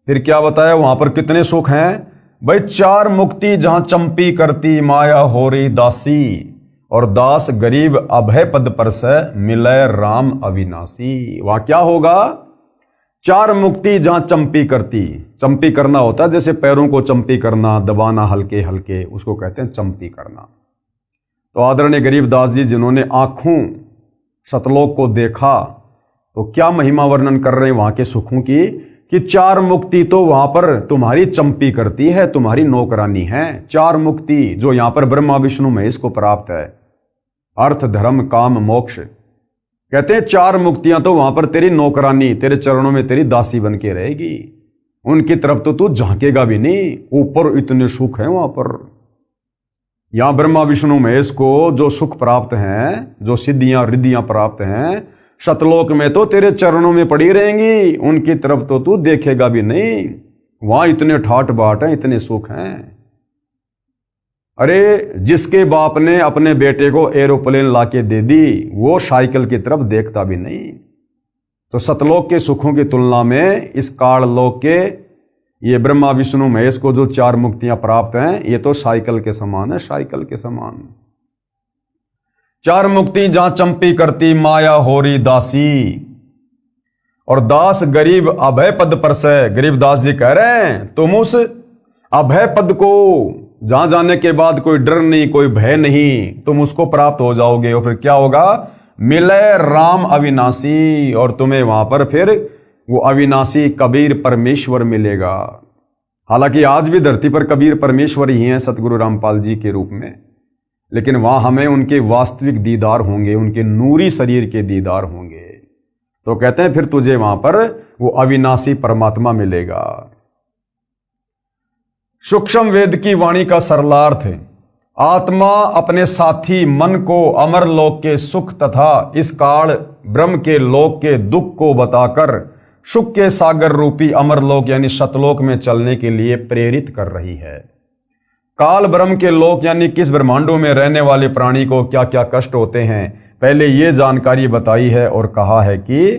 फिर क्या बताया वहां पर कितने सुख हैं भाई? 4 मुक्ति जहां चंपी करती माया हो रही दासी, और दास गरीब अभय पद पर से मिलय राम अविनाशी। वहां क्या होगा? 4 मुक्ति जहां चंपी करती, चंपी करना होता है जैसे पैरों को चंपी करना, दबाना हल्के हल्के, उसको कहते हैं चंपी करना। तो आदरणीय गरीबदास जी जिन्होंने आंखों सतलोक को देखा, तो क्या महिमा वर्णन कर रहे हैं वहां के सुखों की, कि 4 मुक्ति तो वहां पर तुम्हारी चंपी करती है, तुम्हारी नौकरानी है। 4 मुक्ति जो यहां पर ब्रह्मा विष्णु महेश को प्राप्त है, अर्थ धर्म काम मोक्ष, कहते हैं 4 मुक्तियां तो वहां पर तेरी नौकरानी, तेरे चरणों में तेरी दासी बन के रहेगी, उनकी तरफ तो तू झांकेगा भी नहीं। ऊपर इतने सुख हैं वहां पर। यहां ब्रह्मा विष्णु महेश को जो सुख प्राप्त हैं, जो सिद्धियां रिद्धियां प्राप्त हैं, सतलोक में तो तेरे चरणों में पड़ी रहेंगी, उनकी तरफ तो तू देखेगा भी नहीं। वहां इतने ठाट बाट हैं, इतने सुख हैं। अरे जिसके बाप ने अपने बेटे को एरोप्लेन लाके दे दी, वो साइकिल की तरफ देखता भी नहीं। तो सतलोक के सुखों की तुलना में इस काल लोक के ये ब्रह्मा विष्णु महेश को जो 4 मुक्तियां प्राप्त हैं, ये तो साइकिल के समान है, साइकिल के समान। 4 मुक्ति जहां चंपी करती माया होरी दासी, और दास गरीब अभय पद पर से। गरीब दास जी कह रहे हैं तुम उस अभय पद को, जहां जाने के बाद कोई डर नहीं, कोई भय नहीं, तुम उसको प्राप्त हो जाओगे। और फिर क्या होगा? मिले राम अविनाशी, और तुम्हें वहां पर फिर वो अविनाशी कबीर परमेश्वर मिलेगा। हालांकि आज भी धरती पर कबीर परमेश्वर ही हैं सतगुरु रामपाल जी के रूप में, लेकिन वहां हमें उनके वास्तविक दीदार होंगे, उनके नूरी शरीर के दीदार होंगे। तो कहते हैं फिर तुझे वहां पर वो अविनाशी परमात्मा मिलेगा। सूक्ष्म वेद की वाणी का सरलार्थ है, आत्मा अपने साथी मन को अमर लोक के सुख तथा इस काल ब्रह्म के लोक के दुख को बताकर सुख के सागर रूपी अमर लोक यानी सतलोक में चलने के लिए प्रेरित कर रही है। काल ब्रह्म के लोक यानी किस ब्रह्मांडों में रहने वाले प्राणी को क्या क्या कष्ट होते हैं, पहले ये जानकारी बताई है और कहा है कि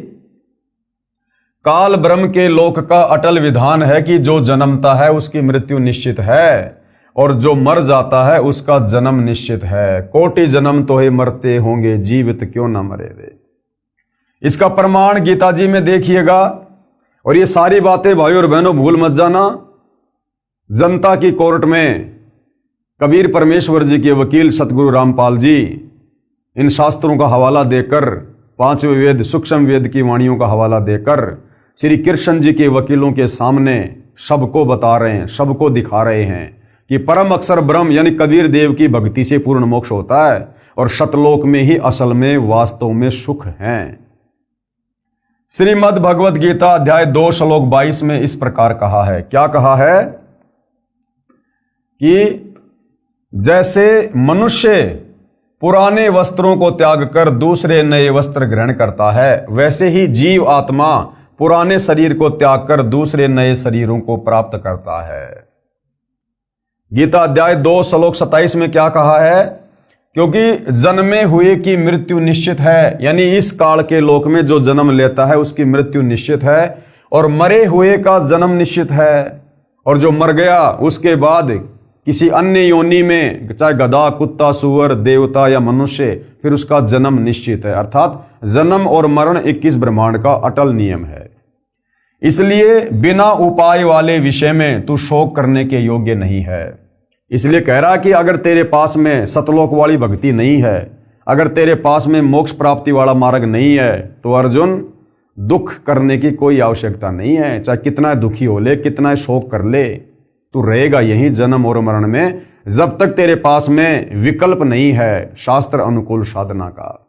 काल ब्रह्म के लोक का अटल विधान है कि जो जन्मता है उसकी मृत्यु निश्चित है, और जो मर जाता है उसका जन्म निश्चित है। कोटि जन्म तो ही मरते होंगे, जीवित क्यों ना मरे रे। इसका प्रमाण गीता जी में देखिएगा। और ये सारी बातें भाई और बहनों भूल मत जाना। जनता की कोर्ट में कबीर परमेश्वर जी के वकील सतगुरु रामपाल जी इन शास्त्रों का हवाला देकर, 5वें वेद सूक्ष्म वेद की वाणियों का हवाला देकर श्री कृष्ण जी के वकीलों के सामने सबको बता रहे हैं, सबको दिखा रहे हैं कि परम अक्षर ब्रह्म यानी कबीर देव की भक्ति से पूर्ण मोक्ष होता है, और सतलोक में ही असल में वास्तव में सुख है। श्रीमद् भगवद गीता अध्याय 2 श्लोक 22 में इस प्रकार कहा है। क्या कहा है? कि जैसे मनुष्य पुराने वस्त्रों को त्याग कर दूसरे नए वस्त्र ग्रहण करता है, वैसे ही जीव आत्मा पुराने शरीर को त्याग कर दूसरे नए शरीरों को प्राप्त करता है। गीता अध्याय 2 श्लोक 27 में क्या कहा है? क्योंकि जन्मे हुए की मृत्यु निश्चित है, यानी इस काल के लोक में जो जन्म लेता है उसकी मृत्यु निश्चित है, और मरे हुए का जन्म निश्चित है, और जो मर गया उसके बाद किसी अन्य योनि में, चाहे गधा, कुत्ता, सुअर, देवता या मनुष्य, फिर उसका जन्म निश्चित है। अर्थात जन्म और मरण 21 ब्रह्मांड का अटल नियम है। इसलिए बिना उपाय वाले विषय में तू शोक करने के योग्य नहीं है। इसलिए कह रहा कि अगर तेरे पास में सतलोक वाली भक्ति नहीं है, अगर तेरे पास में मोक्ष प्राप्ति वाला मार्ग नहीं है, तो अर्जुन दुख करने की कोई आवश्यकता नहीं है। चाहे कितना दुखी हो ले, कितना शोक कर ले, तू रहेगा यही जन्म और मरण में, जब तक तेरे पास में विकल्प नहीं है शास्त्र अनुकूल साधना का।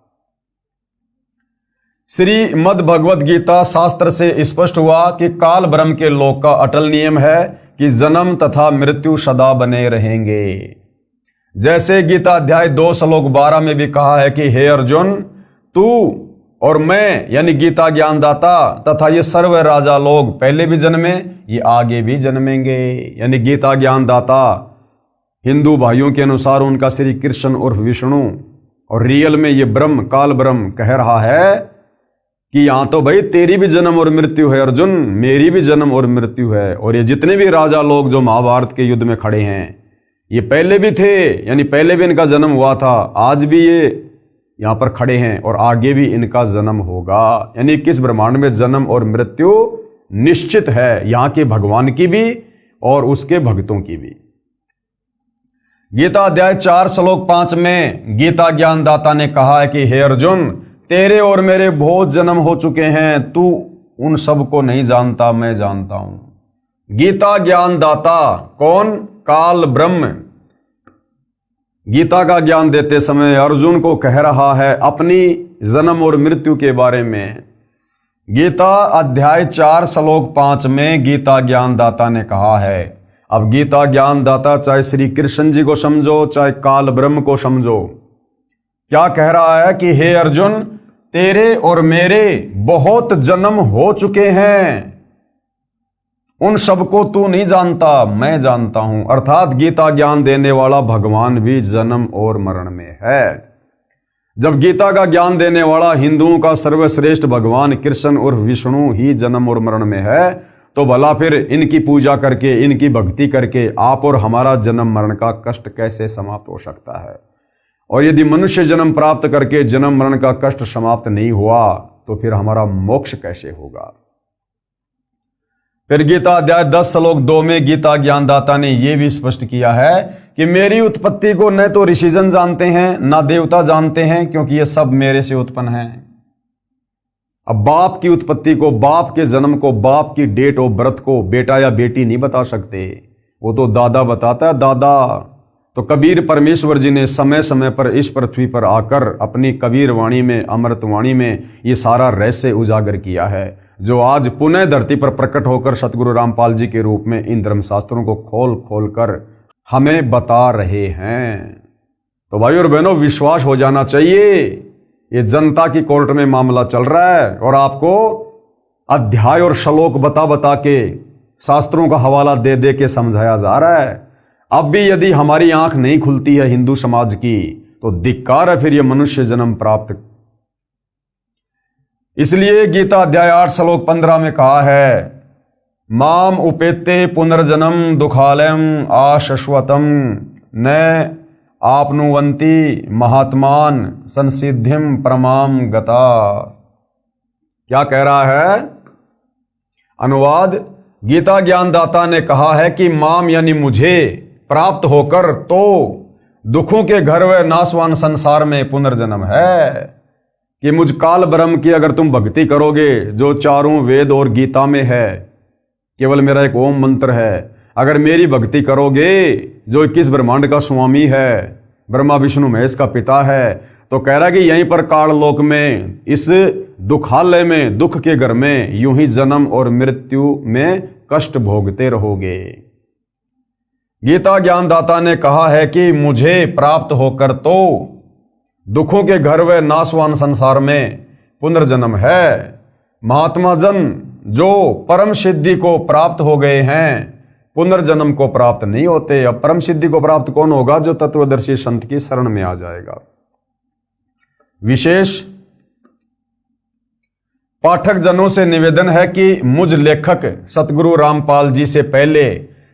श्रीमद् भगवद गीता शास्त्र से स्पष्ट हुआ कि काल ब्रह्म के लोक का अटल नियम है कि जन्म तथा मृत्यु सदा बने रहेंगे। जैसे गीता अध्याय 2 श्लोक 12 में भी कहा है कि हे अर्जुन, तू और मैं यानी गीता ज्ञानदाता तथा ये सर्व राजा लोग पहले भी जन्मे, ये आगे भी जन्मेंगे। यानी गीता ज्ञानदाता हिंदू भाइयों के अनुसार उनका श्री कृष्ण और विष्णु, और रियल में ये ब्रह्म, काल ब्रह्म कह रहा है कि यहां तो भाई तेरी भी जन्म और मृत्यु है अर्जुन, मेरी भी जन्म और मृत्यु है। और ये जितने भी राजा लोग जो महाभारत के युद्ध में खड़े हैं, ये पहले भी थे, यानी पहले भी इनका जन्म हुआ था, आज भी ये यहां पर खड़े हैं और आगे भी इनका जन्म होगा। यानी किस ब्रह्मांड में जन्म और मृत्यु निश्चित है, यहां के भगवान की भी और उसके भक्तों की भी। गीता अध्याय 4 श्लोक 5 में गीता ज्ञानदाता ने कहा है कि हे अर्जुन, तेरे और मेरे बहुत जन्म हो चुके हैं, तू उन सब को नहीं जानता, मैं जानता हूं। गीता ज्ञानदाता कौन? काल ब्रह्म। गीता का ज्ञान देते समय अर्जुन को कह रहा है अपनी जन्म और मृत्यु के बारे में। गीता अध्याय 4 श्लोक 5 में गीता ज्ञानदाता ने कहा है। अब गीता ज्ञानदाता चाहे श्री कृष्ण जी को समझो चाहे काल ब्रह्म को समझो, क्या कह रहा है कि हे अर्जुन, तेरे और मेरे बहुत जन्म हो चुके हैं, उन सबको तू नहीं जानता, मैं जानता हूं। अर्थात गीता ज्ञान देने वाला भगवान भी जन्म और मरण में है। जब गीता का ज्ञान देने वाला हिंदुओं का सर्वश्रेष्ठ भगवान कृष्ण और विष्णु ही जन्म और मरण में है, तो भला फिर इनकी पूजा करके, इनकी भक्ति करके आप और हमारा जन्म मरण का कष्ट कैसे समाप्त हो सकता है? और यदि मनुष्य जन्म प्राप्त करके जन्म मरण का कष्ट समाप्त नहीं हुआ तो फिर हमारा मोक्ष कैसे होगा? फिर गीता अध्याय 10 श्लोक 2 में गीता ज्ञानदाता ने यह भी स्पष्ट किया है कि मेरी उत्पत्ति को न तो ऋषिजन जानते हैं न देवता जानते हैं, क्योंकि ये सब मेरे से उत्पन्न हैं। अब बाप की उत्पत्ति को, बाप के जन्म को, बाप की डेट ऑफ बर्थ को बेटा या बेटी नहीं बता सकते, वो तो दादा बताता है, दादा। तो कबीर परमेश्वर जी ने समय समय पर इस पृथ्वी पर आकर अपनी कबीर वाणी में, अमृत वाणी में ये सारा रहस्य उजागर किया है, जो आज पुनः धरती पर प्रकट होकर सतगुरु रामपाल जी के रूप में इन धर्मशास्त्रों को खोल खोल कर हमें बता रहे हैं। तो भाई और बहनों, विश्वास हो जाना चाहिए, ये जनता की कोर्ट में मामला चल रहा है और आपको अध्याय और श्लोक बता बता के, शास्त्रों का हवाला दे दे के समझाया जा रहा है। अब भी यदि हमारी आंख नहीं खुलती है हिंदू समाज की, तो धिक्कार है फिर ये मनुष्य जन्म प्राप्त। इसलिए गीता अध्याय 8 श्लोक 15 में कहा है, माम उपेते पुनर्जन्म दुखालयम आशश्वतम न आपनुवंती महात्मान संसिद्धिम परमाम गता। क्या कह रहा है? अनुवाद, गीता ज्ञानदाता ने कहा है कि माम यानी मुझे प्राप्त होकर तो दुखों के घर व नाशवान संसार में पुनर्जन्म है, कि मुझ काल ब्रह्म की अगर तुम भक्ति करोगे, जो चारों वेद और गीता में है, केवल मेरा एक ओम मंत्र है, अगर मेरी भक्ति करोगे, जो 21 ब्रह्मांड का स्वामी है, ब्रह्मा विष्णु महेश का पिता है, तो कह रहा कि यहीं पर काल लोक में, इस दुखालय में, दुख के घर में यूं ही जन्म और मृत्यु में कष्ट भोगते रहोगे। गीता ज्ञानदाता ने कहा है कि मुझे प्राप्त होकर तो दुखों के घर व नाशवान संसार में पुनर्जन्म है। महात्मा जन जो परम सिद्धि को प्राप्त हो गए हैं, पुनर्जन्म को प्राप्त नहीं होते। अब परम सिद्धि को प्राप्त कौन होगा? जो तत्वदर्शी संत की शरण में आ जाएगा। विशेष पाठक जनों से निवेदन है कि मुझ लेखक सतगुरु रामपाल जी से पहले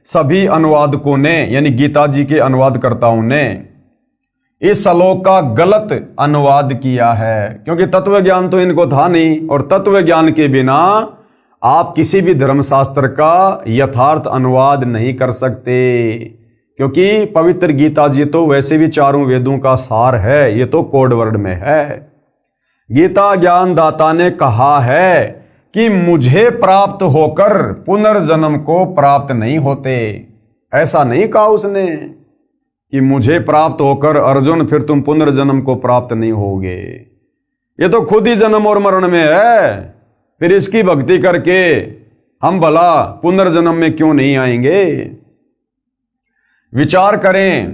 सभी अनुवादकों ने, यानी गीता जी के अनुवादकर्ताओं ने, इस श्लोक का गलत अनुवाद किया है, क्योंकि तत्व ज्ञान तो इनको था नहीं, और तत्व ज्ञान के बिना आप किसी भी धर्मशास्त्र का यथार्थ अनुवाद नहीं कर सकते, क्योंकि पवित्र गीता जी तो वैसे भी चारों वेदों का सार है, ये तो कोड वर्ड में है। गीता ज्ञानदाता ने कहा है कि मुझे प्राप्त होकर पुनर्जन्म को प्राप्त नहीं होते। ऐसा नहीं कहा उसने कि मुझे प्राप्त होकर अर्जुन फिर तुम पुनर्जन्म को प्राप्त नहीं होगे। ये तो खुद ही जन्म और मरण में है, फिर इसकी भक्ति करके हम भला पुनर्जन्म में क्यों नहीं आएंगे? विचार करें,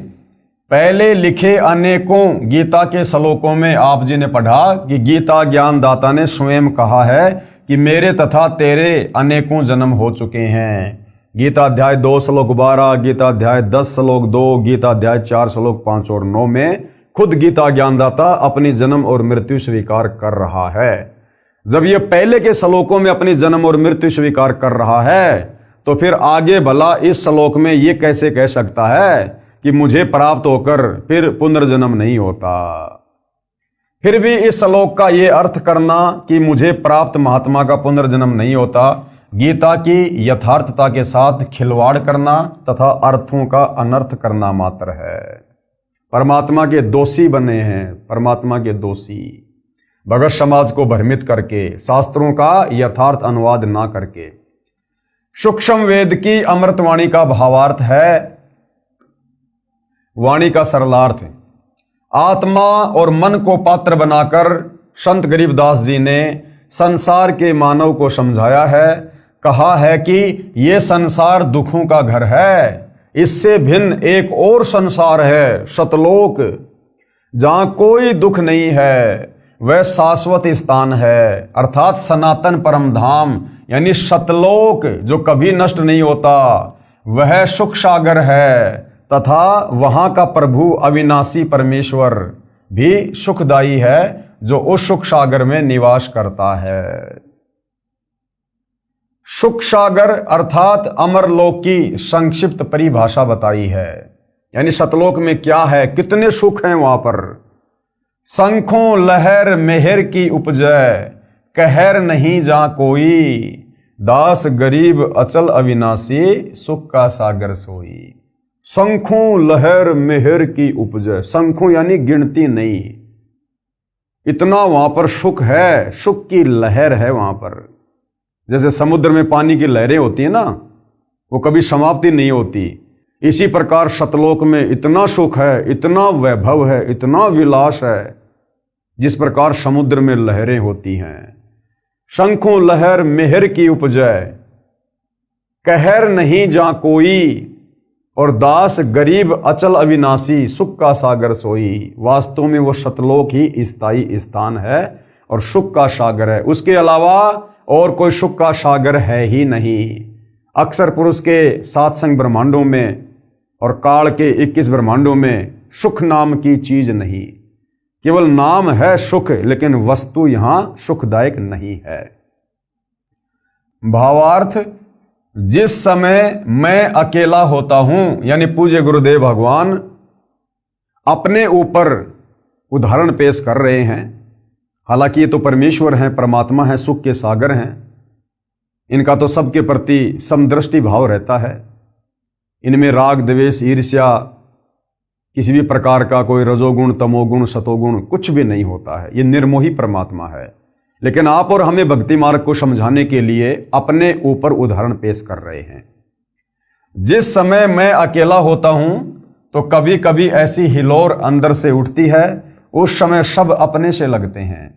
पहले लिखे अनेकों गीता के श्लोकों में आप जी ने पढ़ा कि गीता ज्ञानदाता ने स्वयं कहा है कि मेरे तथा तेरे अनेकों जन्म हो चुके हैं। गीता अध्याय 2 श्लोक 12, गीता अध्याय 10 श्लोक 2, गीता अध्याय 4 श्लोक 5 और 9 में खुद गीता ज्ञानदाता अपनी जन्म और मृत्यु स्वीकार कर रहा है। जब ये पहले के श्लोकों में अपनी जन्म और मृत्यु स्वीकार कर रहा है, तो फिर आगे भला इस श्लोक में ये कैसे कह सकता है कि मुझे प्राप्त होकर फिर पुनर्जन्म नहीं होता? फिर भी इस श्लोक का ये अर्थ करना कि मुझे प्राप्त महात्मा का पुनर्जन्म नहीं होता, गीता की यथार्थता के साथ खिलवाड़ करना तथा अर्थों का अनर्थ करना मात्र है। परमात्मा के दोषी बने हैं, परमात्मा के दोषी, भगत समाज को भ्रमित करके, शास्त्रों का यथार्थ अनुवाद ना करके। सूक्ष्म वेद की अमृतवाणी का भावार्थ है, वाणी का सरलार्थ। आत्मा और मन को पात्र बनाकर संत गरीबदास जी ने संसार के मानव को समझाया है। कहा है कि ये संसार दुखों का घर है, इससे भिन्न एक और संसार है, सतलोक, जहां कोई दुख नहीं है, वह शाश्वत स्थान है, अर्थात सनातन परम धाम यानी सतलोक जो कभी नष्ट नहीं होता, वह सुख सागर है। तथा वहां का प्रभु अविनाशी परमेश्वर भी सुखदायी है, जो उस सुख सागर में निवास करता है। सुख सागर अर्थात अमरलोक की संक्षिप्त परिभाषा बताई है। यानी सतलोक में क्या है, कितने सुख हैं वहां पर। शंखों लहर मेहर की उपजय, कहर नहीं जा कोई, दास गरीब अचल अविनाशी, सुख का सागर सोई। शंखों लहर मेहर की उपजय, शंखों यानी गिनती नहीं, इतना वहां पर सुख है, सुख की लहर है वहां पर। जैसे समुद्र में पानी की लहरें होती है ना, वो कभी समाप्ति नहीं होती, इसी प्रकार सतलोक में इतना सुख है, इतना वैभव है, इतना विलास है, जिस प्रकार समुद्र में लहरें होती हैं। शंखों लहर मेहर की उपजय, कहर नहीं जा कोई, और दास गरीब अचल अविनाशी, सुख का सागर सोई। वास्तव में वो सतलोक ही स्थायी स्थान है और सुख का सागर है, उसके अलावा और कोई सुख का सागर है ही नहीं। अक्षर पुरुष के 7 संग ब्रह्मांडों में और काल के 21 ब्रह्मांडों में सुख नाम की चीज नहीं, केवल नाम है सुख, लेकिन वस्तु यहां सुखदायक नहीं है। भावार्थ, जिस समय मैं अकेला होता हूं, यानी पूज्य गुरुदेव भगवान अपने ऊपर उदाहरण पेश कर रहे हैं। हालांकि ये तो परमेश्वर हैं, परमात्मा हैं, सुख के सागर हैं, इनका तो सबके प्रति समदृष्टि भाव रहता है। इनमें राग द्वेष ईर्ष्या किसी भी प्रकार का कोई रजोगुण तमोगुण सतोगुण कुछ भी नहीं होता है, ये निर्मोही परमात्मा है। लेकिन आप और हमें भक्ति मार्ग को समझाने के लिए अपने ऊपर उदाहरण पेश कर रहे हैं। जिस समय मैं अकेला होता हूं तो कभी कभी ऐसी हिलोर अंदर से उठती है, उस समय सब अपने से लगते हैं।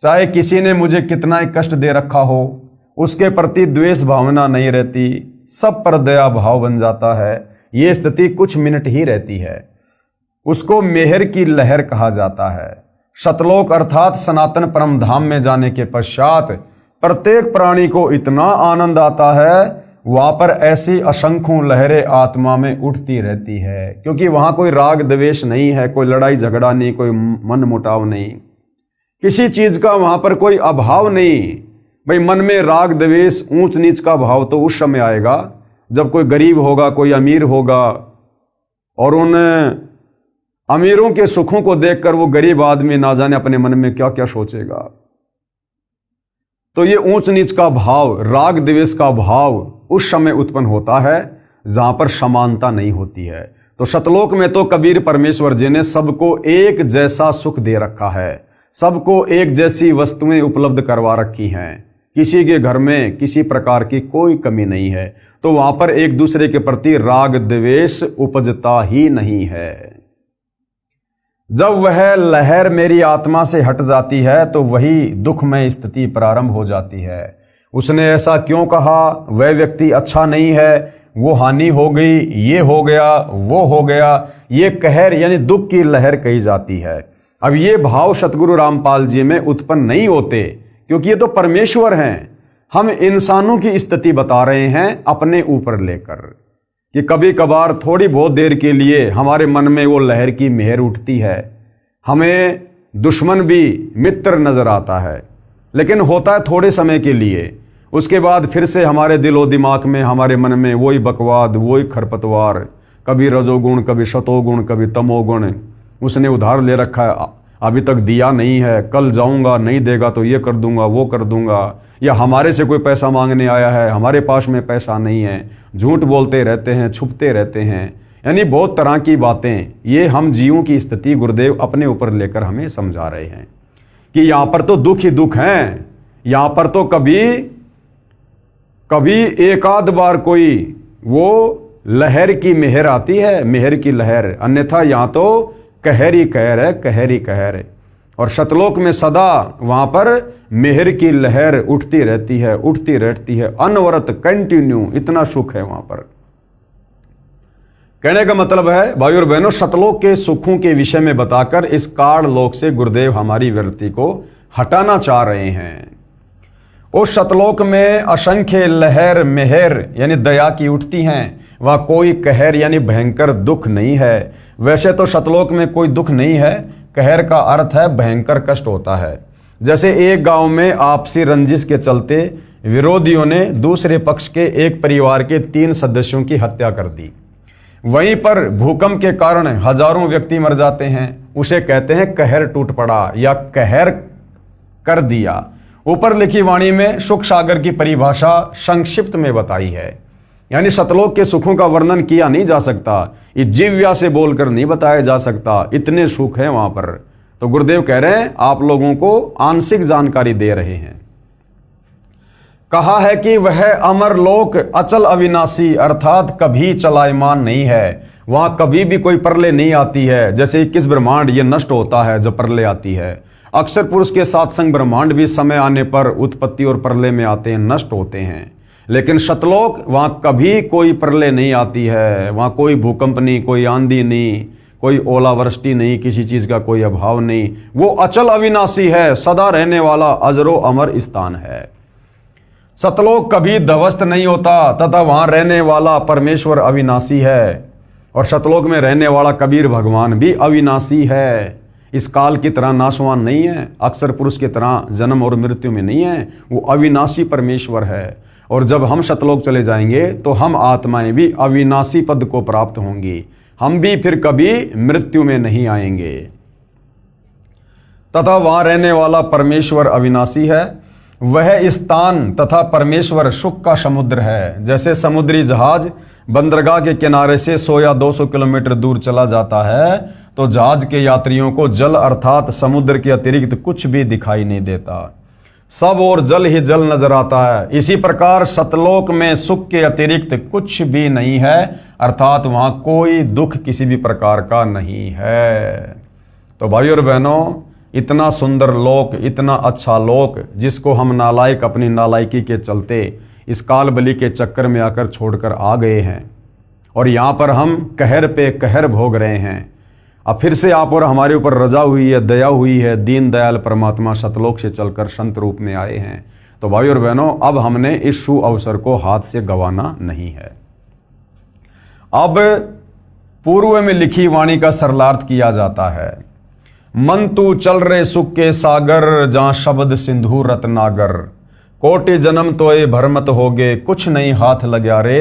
चाहे किसी ने मुझे कितना ही कष्ट दे रखा हो, उसके प्रति द्वेष भावना नहीं रहती, सब पर दया भाव बन जाता है। ये स्थिति कुछ मिनट ही रहती है, उसको मेहर की लहर कहा जाता है। सतलोक अर्थात सनातन परम धाम में जाने के पश्चात प्रत्येक प्राणी को इतना आनंद आता है, वहां पर ऐसी असंख्यों लहरें आत्मा में उठती रहती है, क्योंकि वहां कोई राग द्वेष नहीं है, कोई लड़ाई झगड़ा नहीं, कोई मन मुटाव नहीं, किसी चीज का वहां पर कोई अभाव नहीं। भाई मन में राग द्वेष ऊंच नीच का भाव तो उस समय आएगा जब कोई गरीब होगा, कोई अमीर होगा, और उन अमीरों के सुखों को देखकर वो गरीब आदमी ना जाने अपने मन में क्या क्या सोचेगा। तो ये ऊंच नीच का भाव, राग द्वेष का भाव उस समय उत्पन्न होता है जहां पर समानता नहीं होती है। तो सतलोक में तो कबीर परमेश्वर जी ने सबको एक जैसा सुख दे रखा है, सबको एक जैसी वस्तुएं उपलब्ध करवा रखी हैं, किसी के घर में किसी प्रकार की कोई कमी नहीं है। तो वहां पर एक दूसरे के प्रति राग द्वेष उपजता ही नहीं है। जब वह लहर मेरी आत्मा से हट जाती है तो वही दुखमय स्थिति प्रारंभ हो जाती है। उसने ऐसा क्यों कहा, वह व्यक्ति अच्छा नहीं है, वो हानि हो गई, ये हो गया, वो हो गया, ये कहर यानी दुख की लहर कही जाती है। अब ये भाव सतगुरु रामपाल जी में उत्पन्न नहीं होते, क्योंकि ये तो परमेश्वर हैं। हम इंसानों की स्थिति बता रहे हैं अपने ऊपर लेकर कि कभी कभार थोड़ी बहुत देर के लिए हमारे मन में वो लहर की मेहर उठती है, हमें दुश्मन भी मित्र नजर आता है, लेकिन होता है थोड़े समय के लिए। उसके बाद फिर से हमारे दिलो दिमाग में, हमारे मन में वही बकवाद, वही खरपतवार, कभी रजोगुण, कभी शतोगुण, कभी तमोगुण। उसने उधार ले रखा है, अभी तक दिया नहीं है, कल जाऊंगा, नहीं देगा तो ये कर दूंगा, वो कर दूंगा, या हमारे से कोई पैसा मांगने आया है, हमारे पास में पैसा नहीं है, झूठ बोलते रहते हैं, छुपते रहते हैं, यानी बहुत तरह की बातें। ये हम जीवों की स्थिति गुरुदेव अपने ऊपर लेकर हमें समझा रहे हैं कि यहाँ पर तो दुख ही दुख हैं। यहाँ पर तो कभी एक आध बार कोई वो लहर की मेहर आती है, मेहर की लहर, अन्यथा यहाँ तो कहर ही कहर है, कहर ही कहर है। और सतलोक में सदा वहाँ पर मेहर की लहर उठती रहती है, उठती रहती है, अनवरत, कंटिन्यू, इतना सुख है वहाँ पर। कहने का मतलब है भाई और बहनों, सतलोक के सुखों के विषय में बताकर इस काल लोक से गुरुदेव हमारी वृत्ति को हटाना चाह रहे हैं। उस सतलोक में असंख्य लहर मेहर यानी दया की उठती हैं, वहाँ कोई कहर यानी भयंकर दुख नहीं है। वैसे तो सतलोक में कोई दुख नहीं है, कहर का अर्थ है भयंकर कष्ट होता है। जैसे एक गांव में आपसी रंजिश के चलते विरोधियों ने दूसरे पक्ष के एक परिवार के 3 सदस्यों की हत्या कर दी। वहीं पर भूकंप के कारण हजारों व्यक्ति मर जाते हैं, उसे कहते हैं कहर टूट पड़ा या कहर कर दिया। ऊपर लिखी वाणी में सुख सागर की परिभाषा संक्षिप्त में बताई है, यानी सतलोक के सुखों का वर्णन किया नहीं जा सकता, ये जिव्या से बोलकर नहीं बताया जा सकता, इतने सुख हैं वहां पर। तो गुरुदेव कह रहे हैं आप लोगों को आंशिक जानकारी दे रहे हैं। कहा है कि वह अमर लोक अचल अविनाशी अर्थात कभी चलायमान नहीं है, वहां कभी भी कोई प्रलय नहीं आती है। जैसे 21 ब्रह्मांड ये नष्ट होता है जब प्रलय आती है, अक्षर पुरुष के साथ संग ब्रह्मांड भी समय आने पर उत्पत्ति और प्रलय में आते हैं, नष्ट होते हैं। लेकिन सतलोक वहां कभी कोई प्रलय नहीं आती है, वहां कोई भूकंप नहीं, कोई आंधी नहीं, कोई ओलावृष्टि नहीं, किसी चीज का कोई अभाव नहीं। वो अचल अविनाशी है, सदा रहने वाला अजरो अमर स्थान है। सतलोक कभी ध्वस्त नहीं होता तथा वहां रहने वाला परमेश्वर अविनाशी है। और सतलोक में रहने वाला कबीर भगवान भी अविनाशी है, इस काल की तरह नाशवान नहीं है, अक्षर पुरुष की तरह जन्म और मृत्यु में नहीं है, वो अविनाशी परमेश्वर है। और जब हम सतलोक चले जाएंगे तो हम आत्माएं भी अविनाशी पद को प्राप्त होंगी, हम भी फिर कभी मृत्यु में नहीं आएंगे। तथा वहां रहने वाला परमेश्वर अविनाशी है, वह स्थान तथा परमेश्वर सुख का समुद्र है। जैसे समुद्री जहाज बंदरगाह के किनारे से 100 या 200 किलोमीटर दूर चला जाता है तो जहाज के यात्रियों को जल अर्थात समुद्र के अतिरिक्त कुछ भी दिखाई नहीं देता, सब और जल ही जल नजर आता है। इसी प्रकार सतलोक में सुख के अतिरिक्त कुछ भी नहीं है, अर्थात वहां कोई दुख किसी भी प्रकार का नहीं है। तो भाई और बहनों, इतना सुंदर लोक, इतना अच्छा लोक जिसको हम नालायक अपनी नालायकी के चलते इस काल बलि के चक्कर में आकर छोड़कर आ गए हैं और यहाँ पर हम कहर पे कहर भोग रहे हैं। अब फिर से आप और हमारे ऊपर रजा हुई है, दया हुई है, दीन दयाल परमात्मा सतलोक से चलकर संत रूप में आए हैं। तो भाई और बहनों, अब हमने इस शुभ अवसर को हाथ से गंवाना नहीं है। अब पूर्व में लिखी वाणी का सरलार्थ किया जाता है। मन तू चल रे सुख के सागर, जहां शब्द सिंधु रत्नागर, कोटि जन्म तोए भरमत होगे, कुछ नहीं हाथ लग्या रे,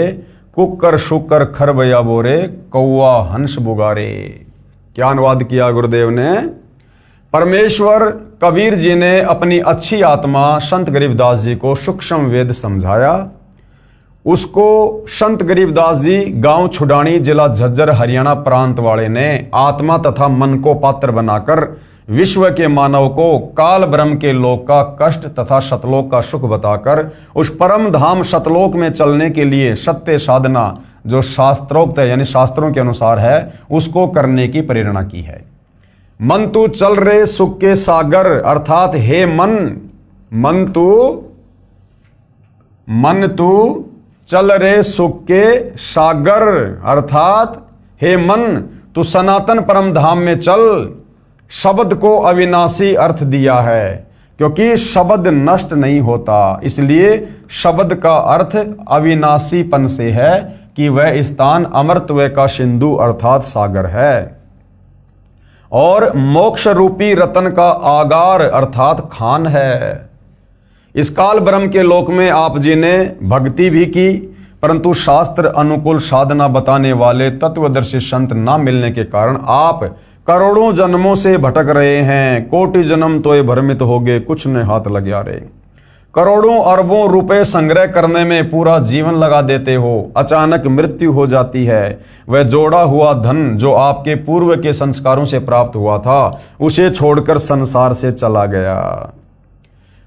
कुकर शुकर खरबया बोरे, कौआ हंस बुगारे। क्या अनुवाद किया गुरुदेव ने? परमेश्वर कबीर जी ने अपनी अच्छी आत्मा संत गरीबदास जी को सूक्ष्म वेद समझाया। उसको संत गरीबदास जी गांव छुडानी जिला झज्जर हरियाणा प्रांत वाले ने आत्मा तथा मन को पात्र बनाकर विश्व के मानव को काल ब्रह्म के लोक का कष्ट तथा सतलोक का सुख बताकर उस परम धाम सतलोक में चलने के लिए सत्य साधना जो शास्त्रोक्त है यानी शास्त्रों के अनुसार है उसको करने की प्रेरणा की है। मन तू चल रे सुख के सागर अर्थात हे मन तू चल रे सुख के सागर अर्थात हे मन तू सनातन परम धाम में चल। शब्द को अविनाशी अर्थ दिया है क्योंकि शब्द नष्ट नहीं होता, इसलिए शब्द का अर्थ अविनाशीपन से है कि वह स्थान अमरत्व का सिंधु अर्थात सागर है और मोक्ष रूपी रतन का आगार अर्थात खान है। इस काल ब्रह्म के लोक में आप जी ने भक्ति भी की, परंतु शास्त्र अनुकूल साधना बताने वाले तत्वदर्शी संत ना मिलने के कारण आप करोड़ों जन्मों से भटक रहे हैं। कोटि जन्म तो ये भ्रमित हो गए, कुछ ने हाथ लग्या रे। करोड़ों अरबों रुपए संग्रह करने में पूरा जीवन लगा देते हो, अचानक मृत्यु हो जाती है। वह जोड़ा हुआ धन जो आपके पूर्व के संस्कारों से प्राप्त हुआ था उसे छोड़कर संसार से चला गया।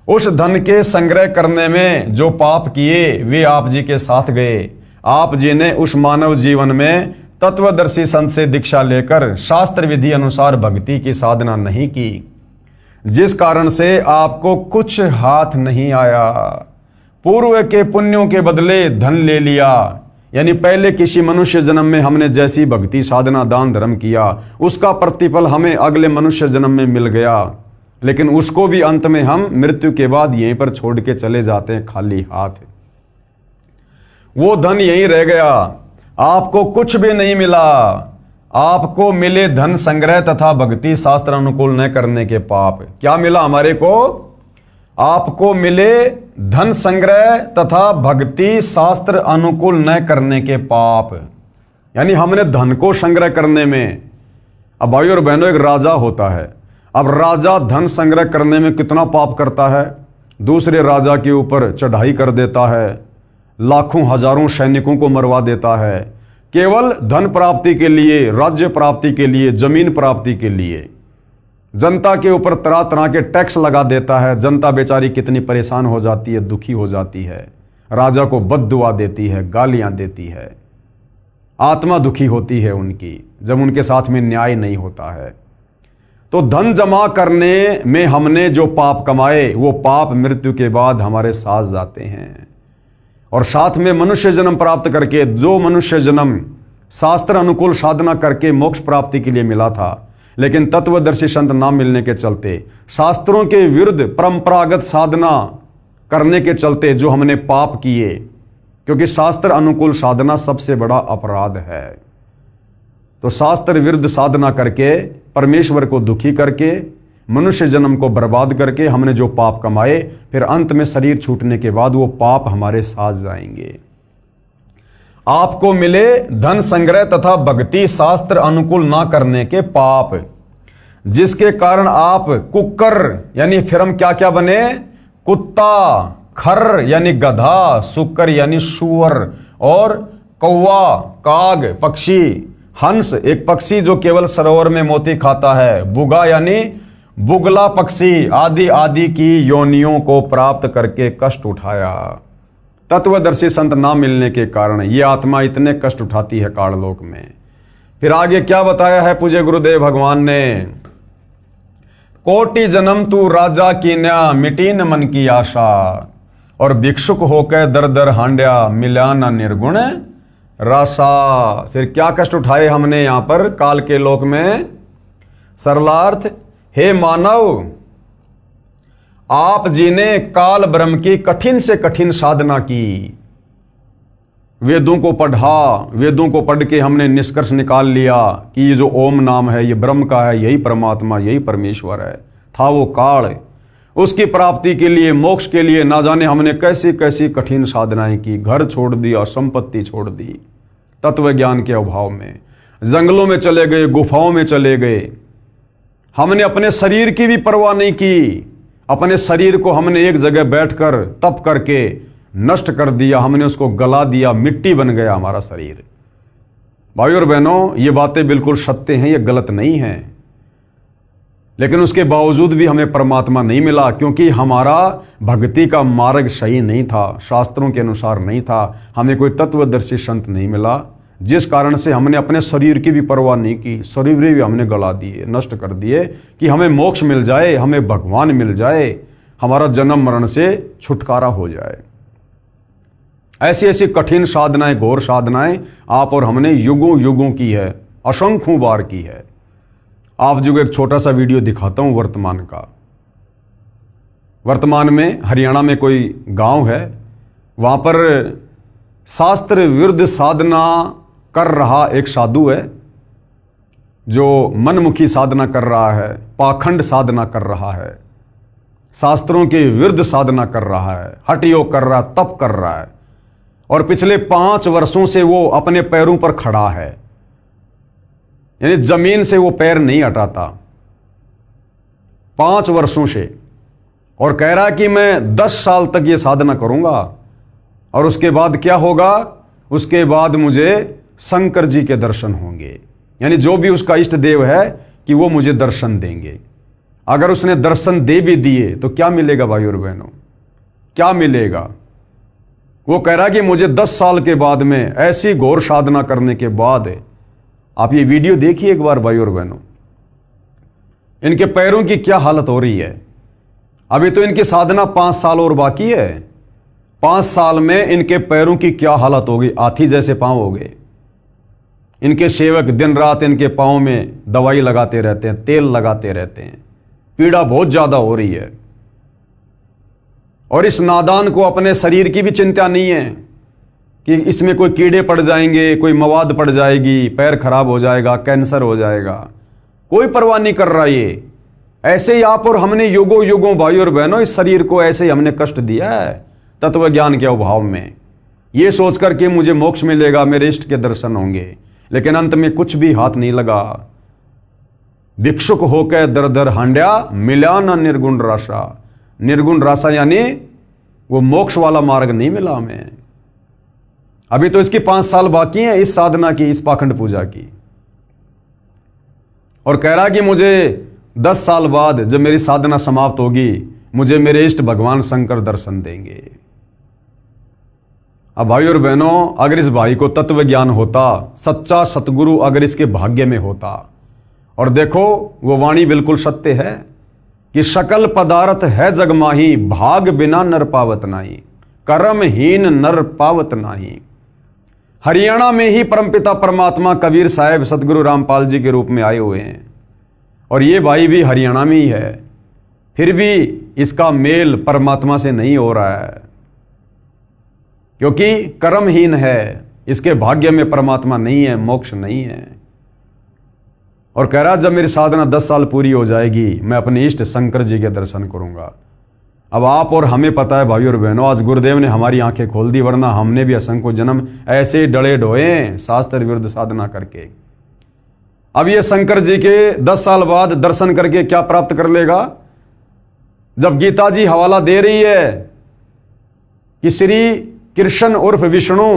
उस धन के संग्रह करने में जो पाप किए वे आप जी के साथ गए। आप जी ने उस मानव जीवन में तत्वदर्शी संत से दीक्षा लेकर शास्त्र विधि अनुसार भक्ति की साधना नहीं की, जिस कारण से आपको कुछ हाथ नहीं आया। पूर्व के पुण्यों के बदले धन ले लिया, यानी पहले किसी मनुष्य जन्म में हमने जैसी भक्ति साधना दान धर्म किया उसका प्रतिफल हमें अगले मनुष्य जन्म में मिल गया, लेकिन उसको भी अंत में हम मृत्यु के बाद यहीं पर छोड़ के चले जाते हैं खाली हाथ। वो धन यहीं रह गया, आपको कुछ भी नहीं मिला। आपको मिले धन संग्रह तथा भक्ति शास्त्र अनुकूल न करने के पाप। क्या मिला हमारे को? आपको मिले धन संग्रह तथा भक्ति शास्त्र अनुकूल न करने के पाप, यानी हमने धन को संग्रह करने में, अब भाई और बहनों एक राजा होता है, अब राजा धन संग्रह करने में कितना पाप करता है, दूसरे राजा के ऊपर चढ़ाई कर देता है, लाखों हजारों सैनिकों को मरवा देता है, केवल धन प्राप्ति के लिए, राज्य प्राप्ति के लिए, जमीन प्राप्ति के लिए। जनता के ऊपर तरह तरह के टैक्स लगा देता है, जनता बेचारी कितनी परेशान हो जाती है, दुखी हो जाती है, राजा को बद्दुआ देती है, गालियां देती है, आत्मा दुखी होती है उनकी जब उनके साथ में न्याय नहीं होता है। तो धन जमा करने में हमने जो पाप कमाए वो पाप मृत्यु के बाद हमारे साथ जाते हैं, और साथ में मनुष्य जन्म प्राप्त करके, जो मनुष्य जन्म शास्त्र अनुकूल साधना करके मोक्ष प्राप्ति के लिए मिला था, लेकिन तत्वदर्शी संत ना मिलने के चलते, शास्त्रों के विरुद्ध परंपरागत साधना करने के चलते जो हमने पाप किए, क्योंकि शास्त्र अनुकूल साधना सबसे बड़ा अपराध है। तो शास्त्र विरुद्ध साधना करके, परमेश्वर को दुखी करके, मनुष्य जन्म को बर्बाद करके हमने जो पाप कमाए, फिर अंत में शरीर छूटने के बाद वो पाप हमारे साथ जाएंगे। आपको मिले धन संग्रह तथा भक्ति शास्त्र अनुकूल ना करने के पाप, जिसके कारण आप कुक्कर यानी फिर हम क्या क्या बने? कुत्ता, खर यानी गधा, सुकर यानी सुअर, और कौवा, काग पक्षी, हंस एक पक्षी जो केवल सरोवर में मोती खाता है, बुगा यानी बुगला पक्षी, आदि आदि की योनियों को प्राप्त करके कष्ट उठाया। तत्वदर्शी संत ना मिलने के कारण ये आत्मा इतने कष्ट उठाती है काललोक में। फिर आगे क्या बताया है पूज्य गुरुदेव भगवान ने? कोटि जन्म तू राजा की न्या, मिटी न मन की आशा, और भिक्षुक होकर दर दर हांड्या, मिला न निर्गुण रासा। फिर क्या कष्ट उठाए हमने यहां पर काल के लोक में? सरलार्थ, हे मानव, आप जी ने काल ब्रह्म की कठिन से कठिन साधना की, वेदों को पढ़ा, वेदों को पढ़ के हमने निष्कर्ष निकाल लिया कि ये जो ओम नाम है ये ब्रह्म का है, यही परमात्मा, यही परमेश्वर है। था वो काल, उसकी प्राप्ति के लिए, मोक्ष के लिए ना जाने हमने कैसी कैसी कठिन साधनाएं की, घर छोड़ दिया, संपत्ति छोड़ दी, तत्व ज्ञान के अभाव में जंगलों में चले गए, गुफाओं में चले गए। हमने अपने शरीर की भी परवाह नहीं की, अपने शरीर को हमने एक जगह बैठकर तप करके नष्ट कर दिया, हमने उसको गला दिया, मिट्टी बन गया हमारा शरीर। भाई और बहनों, ये बातें बिल्कुल सत्य हैं, ये गलत नहीं हैं, लेकिन उसके बावजूद भी हमें परमात्मा नहीं मिला, क्योंकि हमारा भक्ति का मार्ग सही नहीं था, शास्त्रों के अनुसार नहीं था, हमें कोई तत्वदर्शी संत नहीं मिला, जिस कारण से हमने अपने शरीर की भी परवाह नहीं की, शरीर भी हमने गला दिए, नष्ट कर दिए कि हमें मोक्ष मिल जाए, हमें भगवान मिल जाए, हमारा जन्म मरण से छुटकारा हो जाए। ऐसी ऐसी कठिन साधनाएं, घोर साधनाएं आप और हमने युगों युगों की है, असंख्यों बार की है। आप जो एक छोटा सा वीडियो दिखाता हूं वर्तमान का। वर्तमान में हरियाणा में कोई गांव है, वहां पर शास्त्र विरुद्ध साधना कर रहा एक साधु है, जो मनमुखी साधना कर रहा है, पाखंड साधना कर रहा है, शास्त्रों के विरुद्ध साधना कर रहा है, हठ योग कर रहा है, तप कर रहा है, और पिछले 5 वर्षों से वो अपने पैरों पर खड़ा है, यानी जमीन से वो पैर नहीं हटाता 5 वर्षों से, और कह रहा है कि मैं 10 साल तक ये साधना करूंगा और उसके बाद क्या होगा? उसके बाद मुझे शंकर जी के दर्शन होंगे, यानी जो भी उसका इष्ट देव है कि वो मुझे दर्शन देंगे। अगर उसने दर्शन दे भी दिए तो क्या मिलेगा भाई और बहनों? क्या मिलेगा? वो कह रहा कि मुझे 10 साल के बाद में ऐसी घोर साधना करने के बाद, आप ये वीडियो देखिए एक बार भाई और बहनों, इनके पैरों की क्या हालत हो रही है। अभी तो इनकी साधना 5 साल और बाकी है। 5 साल में इनके पैरों की क्या हालत होगी, हाथी जैसे पांव हो गए। इनके सेवक दिन रात इनके पांव में दवाई लगाते रहते हैं, तेल लगाते रहते हैं, पीड़ा बहुत ज्यादा हो रही है। और इस नादान को अपने शरीर की भी चिंता नहीं है कि इसमें कोई कीड़े पड़ जाएंगे, कोई मवाद पड़ जाएगी, पैर खराब हो जाएगा, कैंसर हो जाएगा, कोई परवाह नहीं कर रहा। ये ऐसे ही आप और हमने युगों युगों भाई और बहनों इस शरीर को ऐसे ही हमने कष्ट दिया है तत्व ज्ञान के अभाव में, ये सोच करके मुझे मोक्ष मिलेगा, मेरे इष्ट के दर्शन होंगे, लेकिन अंत में कुछ भी हाथ नहीं लगा। भिक्षुक होकर दर दर हांड्या, मिला न निर्गुण राशा। निर्गुण राशा यानी वो मोक्ष वाला मार्ग नहीं मिला हमें। अभी तो इसकी 5 साल बाकी हैं इस साधना की, इस पाखंड पूजा की। और कह रहा कि मुझे 10 साल बाद जब मेरी साधना समाप्त होगी, मुझे मेरे इष्ट भगवान शंकर दर्शन देंगे। अब भाई और बहनों, अगर इस भाई को तत्व ज्ञान होता, सच्चा सतगुरु अगर इसके भाग्य में होता, और देखो वो वाणी बिल्कुल सत्य है कि सकल पदार्थ है जगमाही, भाग बिना नर पावत नाही, कर्महीन नर पावत नाही। हरियाणा में ही परमपिता परमात्मा कबीर साहब सतगुरु रामपाल जी के रूप में आए हुए हैं, और ये भाई भी हरियाणा में ही है, फिर भी इसका मेल परमात्मा से नहीं हो रहा है, क्योंकि कर्महीन है, इसके भाग्य में परमात्मा नहीं है, मोक्ष नहीं है। और कह रहा जब मेरी साधना 10 साल पूरी हो जाएगी, मैं अपने इष्ट शंकर जी के दर्शन करूंगा। अब आप और हमें पता है भाई और बहनों, आज गुरुदेव ने हमारी आंखें खोल दी, वरना हमने भी असंख्य जन्म ऐसे डले ढोए शास्त्र विरुद्ध साधना करके। अब ये शंकर जी के 10 साल बाद दर्शन करके क्या प्राप्त कर लेगा? जब गीता जी हवाला दे रही है कि श्री कृष्ण उर्फ विष्णु,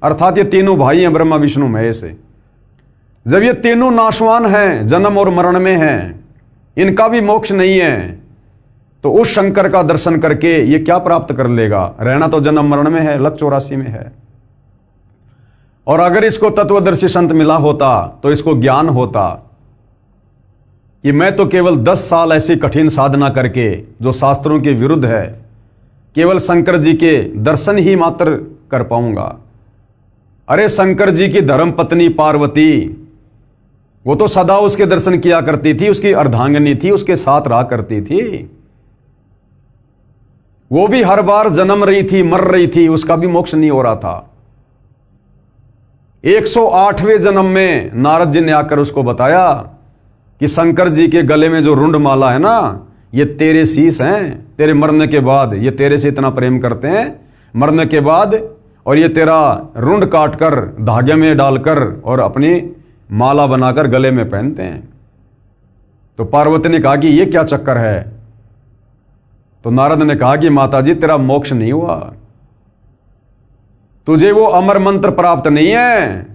अर्थात ये तीनों भाई हैं ब्रह्मा विष्णु महेश, जब ये तीनों नाशवान हैं, जन्म और मरण में हैं, इनका भी मोक्ष नहीं है, तो उस शंकर का दर्शन करके ये क्या प्राप्त कर लेगा? रहना तो जन्म मरण में है, लक 84 में है। और अगर इसको तत्वदर्शी संत मिला होता तो इसको ज्ञान होता कि मैं तो केवल 10 साल ऐसी कठिन साधना करके जो शास्त्रों के विरुद्ध है, केवल शंकर जी के दर्शन ही मात्र कर पाऊंगा। अरे शंकर जी की धर्म पत्नी पार्वती, वो तो सदा उसके दर्शन किया करती थी, उसकी अर्धांगिनी थी, उसके साथ रहा करती थी। वो भी हर बार जन्म रही थी, मर रही थी, उसका भी मोक्ष नहीं हो रहा था। 108वें जन्म में नारद जी ने आकर उसको बताया कि शंकर जी के गले में जो रुंड माला है ना, ये तेरे शीश हैं, तेरे मरने के बाद ये तेरे से इतना प्रेम करते हैं, मरने के बाद, और ये तेरा रुंड काटकर धागे में डालकर और अपनी माला बनाकर गले में पहनते हैं। तो पार्वती ने कहा कि ये क्या चक्कर है? तो नारद ने कहा कि माता जी तेरा मोक्ष नहीं हुआ, तुझे वो अमर मंत्र प्राप्त नहीं है,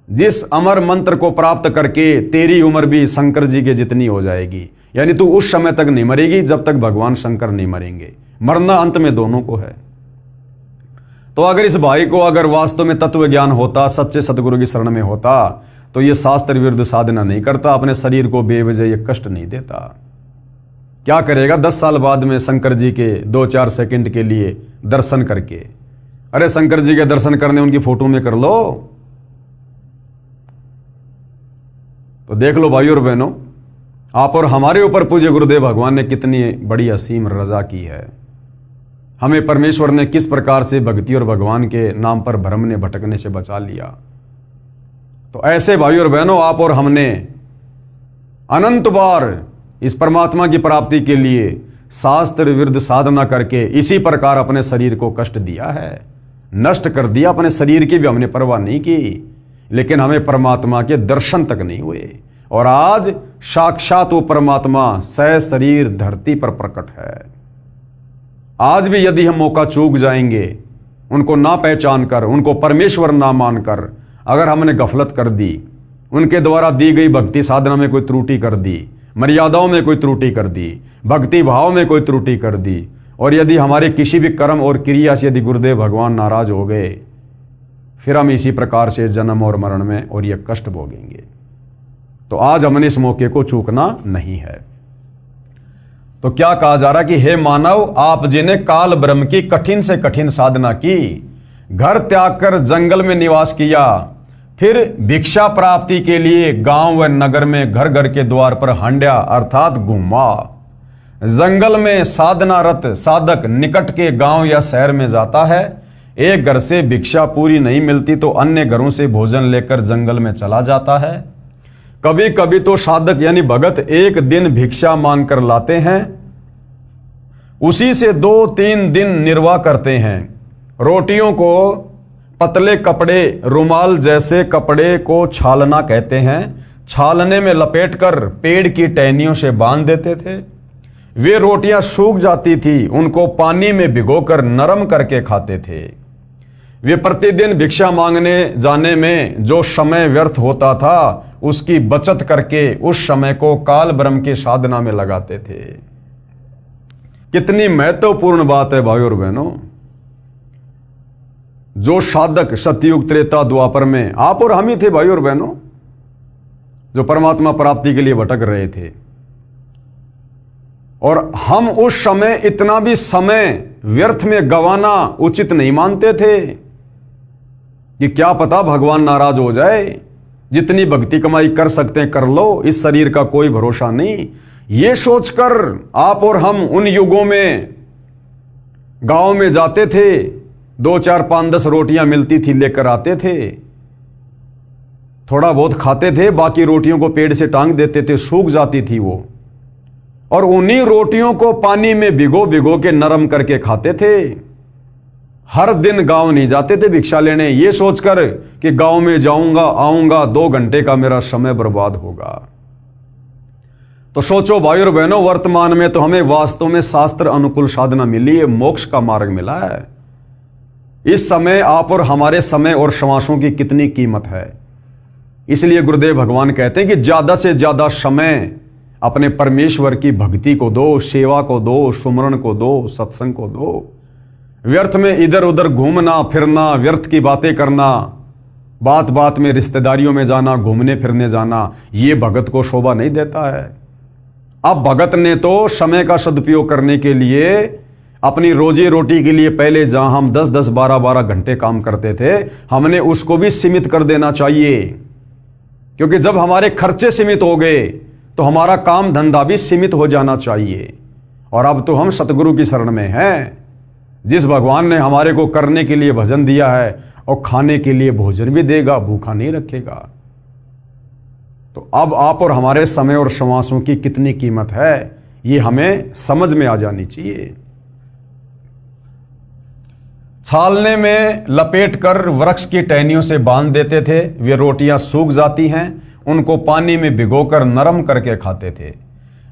जिस अमर मंत्र को प्राप्त करके तेरी उम्र भी शंकर जी के जितनी हो जाएगी। यानी तू उस समय तक नहीं मरेगी जब तक भगवान शंकर नहीं मरेंगे। मरना अंत में दोनों को है। तो अगर इस भाई को अगर वास्तव में तत्व ज्ञान होता, सच्चे सतगुरु की शरण में होता, तो ये शास्त्र विरुद्ध साधना नहीं करता, अपने शरीर को बेवजह ये कष्ट नहीं देता। क्या करेगा 10 साल बाद में शंकर जी के 2-4 सेकंड के लिए दर्शन करके? अरे शंकर जी के दर्शन करने उनकी फोटो में कर लो। तो देख लो भाई और बहनों, आप और हमारे ऊपर पूज्य गुरुदेव भगवान ने कितनी बड़ी असीम रजा की है। हमें परमेश्वर ने किस प्रकार से भक्ति और भगवान के नाम पर भ्रम ने भटकने से बचा लिया। तो ऐसे भाई और बहनों, आप और हमने अनंत बार इस परमात्मा की प्राप्ति के लिए शास्त्र विरुद्ध साधना करके इसी प्रकार अपने शरीर को कष्ट दिया है, नष्ट कर दिया। अपने शरीर की भी हमने परवाह नहीं की, लेकिन हमें परमात्मा के दर्शन तक नहीं हुए। और आज साक्षात वो परमात्मा सशरीर धरती पर प्रकट है। आज भी यदि हम मौका चूक जाएंगे, उनको ना पहचान कर, उनको परमेश्वर ना मानकर अगर हमने गफलत कर दी, उनके द्वारा दी गई भक्ति साधना में कोई त्रुटि कर दी, मर्यादाओं में कोई त्रुटि कर दी, भक्ति भाव में कोई त्रुटि कर दी, और यदि हमारे किसी भी कर्म और क्रिया से यदि गुरुदेव भगवान नाराज हो गए, फिर हम इसी प्रकार से जन्म और मरण में और ये कष्ट भोगेंगे। तो आज हमने इस मौके को चूकना नहीं है। तो क्या कहा जा रहा कि हे मानव, आप जिन्हें काल ब्रह्म की कठिन से कठिन साधना की, घर त्याग कर जंगल में निवास किया, फिर भिक्षा प्राप्ति के लिए गांव व नगर में घर घर के द्वार पर हंड्या अर्थात घूमा। जंगल में साधनारत साधक निकट के गांव या शहर में जाता है। एक घर से भिक्षा पूरी नहीं मिलती तो अन्य घरों से भोजन लेकर जंगल में चला जाता है। कभी कभी तो साधक यानी भगत एक दिन भिक्षा मांग कर लाते हैं, उसी से 2-3 दिन निर्वाह करते हैं। रोटियों को पतले कपड़े, रुमाल जैसे कपड़े को छालना कहते हैं, छालने में लपेटकर पेड़ की टहनियों से बांध देते थे। वे रोटियां सूख जाती थी, उनको पानी में भिगोकर नरम करके खाते थे। वे प्रतिदिन भिक्षा मांगने जाने में जो समय व्यर्थ होता था, उसकी बचत करके उस समय को काल ब्रह्म की साधना में लगाते थे। कितनी महत्वपूर्ण बात है भाइयों और बहनों। जो साधक सतयुग त्रेता द्वापर में आप और हम ही थे भाइयों और बहनों, जो परमात्मा प्राप्ति के लिए भटक रहे थे, और हम उस समय इतना भी समय व्यर्थ में गंवाना उचित नहीं मानते थे कि क्या पता भगवान नाराज हो जाए। जितनी भक्ति कमाई कर सकते हैं कर लो, इस शरीर का कोई भरोसा नहीं। ये सोचकर आप और हम उन युगों में गांव में जाते थे, 2-4, 5-10 रोटियां मिलती थी लेकर आते थे, थोड़ा बहुत खाते थे, बाकी रोटियों को पेड़ से टांग देते थे, सूख जाती थी वो, और उन्हीं रोटियों को पानी में भिगो भिगो के नरम करके खाते थे। हर दिन गांव नहीं जाते थे भिक्षा लेने, ये सोचकर कि गांव में जाऊंगा आऊंगा 2 घंटे का मेरा समय बर्बाद होगा। तो सोचो भाइयों और बहनों, वर्तमान में तो हमें वास्तव में शास्त्र अनुकूल साधना मिली है, मोक्ष का मार्ग मिला है। इस समय आप और हमारे समय और श्वासों की कितनी कीमत है। इसलिए गुरुदेव भगवान कहते हैं कि ज्यादा से ज्यादा समय अपने परमेश्वर की भक्ति को दो, सेवा को दो, सुमरण को दो, सत्संग को दो। व्यर्थ में इधर उधर घूमना फिरना, व्यर्थ की बातें करना, बात बात में रिश्तेदारियों में जाना, घूमने फिरने जाना, ये भगत को शोभा नहीं देता है। अब भगत ने तो समय का सदुपयोग करने के लिए, अपनी रोजी रोटी के लिए पहले जहां हम 10-10, 12-12 घंटे काम करते थे, हमने उसको भी सीमित कर देना चाहिए। क्योंकि जब हमारे खर्चे सीमित हो गए तो हमारा काम धंधा भी सीमित हो जाना चाहिए। और अब तो हम सतगुरु की शरण में हैं, जिस भगवान ने हमारे को करने के लिए भजन दिया है और खाने के लिए भोजन भी देगा, भूखा नहीं रखेगा। तो अब आप और हमारे समय और श्वासों की कितनी कीमत है, ये हमें समझ में आ जानी चाहिए। छालने में लपेटकर वृक्ष की टहनियों से बांध देते थे। वे रोटियां सूख जाती हैं, उनको पानी में भिगोकर नरम करके खाते थे।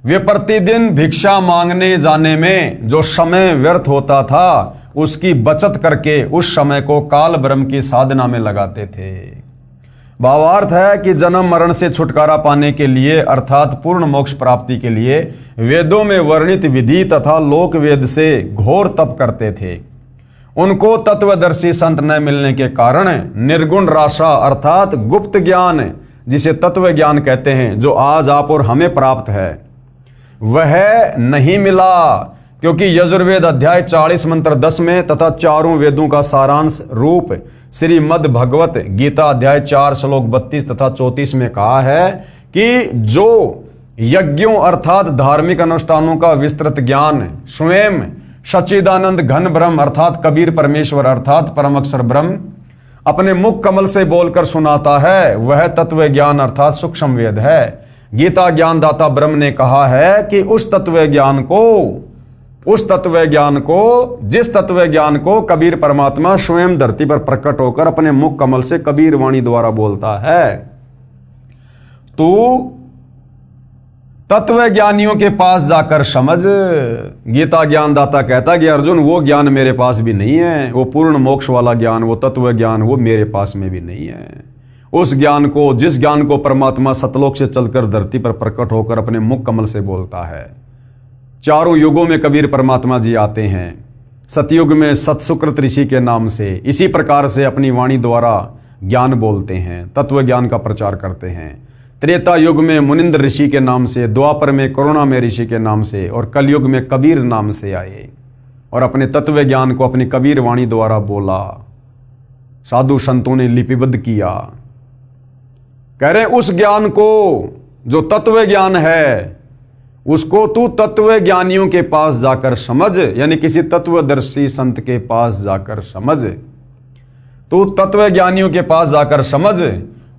वे प्रतिदिन भिक्षा मांगने जाने में जो समय व्यर्थ होता था, उसकी बचत करके उस समय को काल ब्रह्म की साधना में लगाते थे। भावार्थ है कि जन्म मरण से छुटकारा पाने के लिए अर्थात पूर्ण मोक्ष प्राप्ति के लिए वेदों में वर्णित विधि तथा लोक वेद से घोर तप करते थे। उनको तत्वदर्शी संत न मिलने के कारण निर्गुण राशा अर्थात गुप्त ज्ञान, जिसे तत्व ज्ञान कहते हैं, जो आज आप और हमें प्राप्त है, वह नहीं मिला। क्योंकि यजुर्वेद अध्याय 40 मंत्र 10 में तथा चारों वेदों का सारांश रूप श्रीमद् भगवत गीता अध्याय 4 श्लोक 32 तथा 34 में कहा है कि जो यज्ञों अर्थात धार्मिक अनुष्ठानों का विस्तृत ज्ञान स्वयं सच्चिदानंद घन ब्रह्म अर्थात कबीर परमेश्वर अर्थात परम अक्षर ब्रह्म अपने मुख कमल से बोलकर सुनाता है, वह तत्व ज्ञान अर्थात सूक्ष्म वेद है। गीता ज्ञानदाता ब्रह्म ने कहा है कि उस तत्व ज्ञान को जिस तत्व ज्ञान को कबीर परमात्मा स्वयं धरती पर प्रकट होकर अपने मुख कमल से कबीर वाणी द्वारा बोलता है, तू तत्व ज्ञानियों के पास जाकर समझ। गीता ज्ञानदाता कहता कि अर्जुन, वो ज्ञान मेरे पास भी नहीं है, वो पूर्ण मोक्ष वाला ज्ञान, वो तत्व ज्ञान, वो मेरे पास में भी नहीं है। उस ज्ञान को, जिस ज्ञान को परमात्मा सतलोक से चलकर धरती पर प्रकट होकर अपने मुख कमल से बोलता है, चारों युगों में कबीर परमात्मा जी आते हैं। सतयुग में सतसुकृत ऋषि के नाम से इसी प्रकार से अपनी वाणी द्वारा ज्ञान बोलते हैं, तत्व ज्ञान का प्रचार करते हैं। त्रेता युग में मुनिंद्र ऋषि के नाम से, द्वापर में करुणामय ऋषि के नाम से और कलयुग में कबीर नाम से आए और अपने तत्व ज्ञान को अपनी कबीर वाणी द्वारा बोला। साधु संतों ने लिपिबद्ध किया। कह रहे उस ज्ञान को जो तत्व ज्ञान है उसको तू तत्व ज्ञानियों के पास जाकर समझ, यानी किसी तत्वदर्शी संत के पास जाकर समझ। तू तत्व ज्ञानियों के पास जाकर समझ,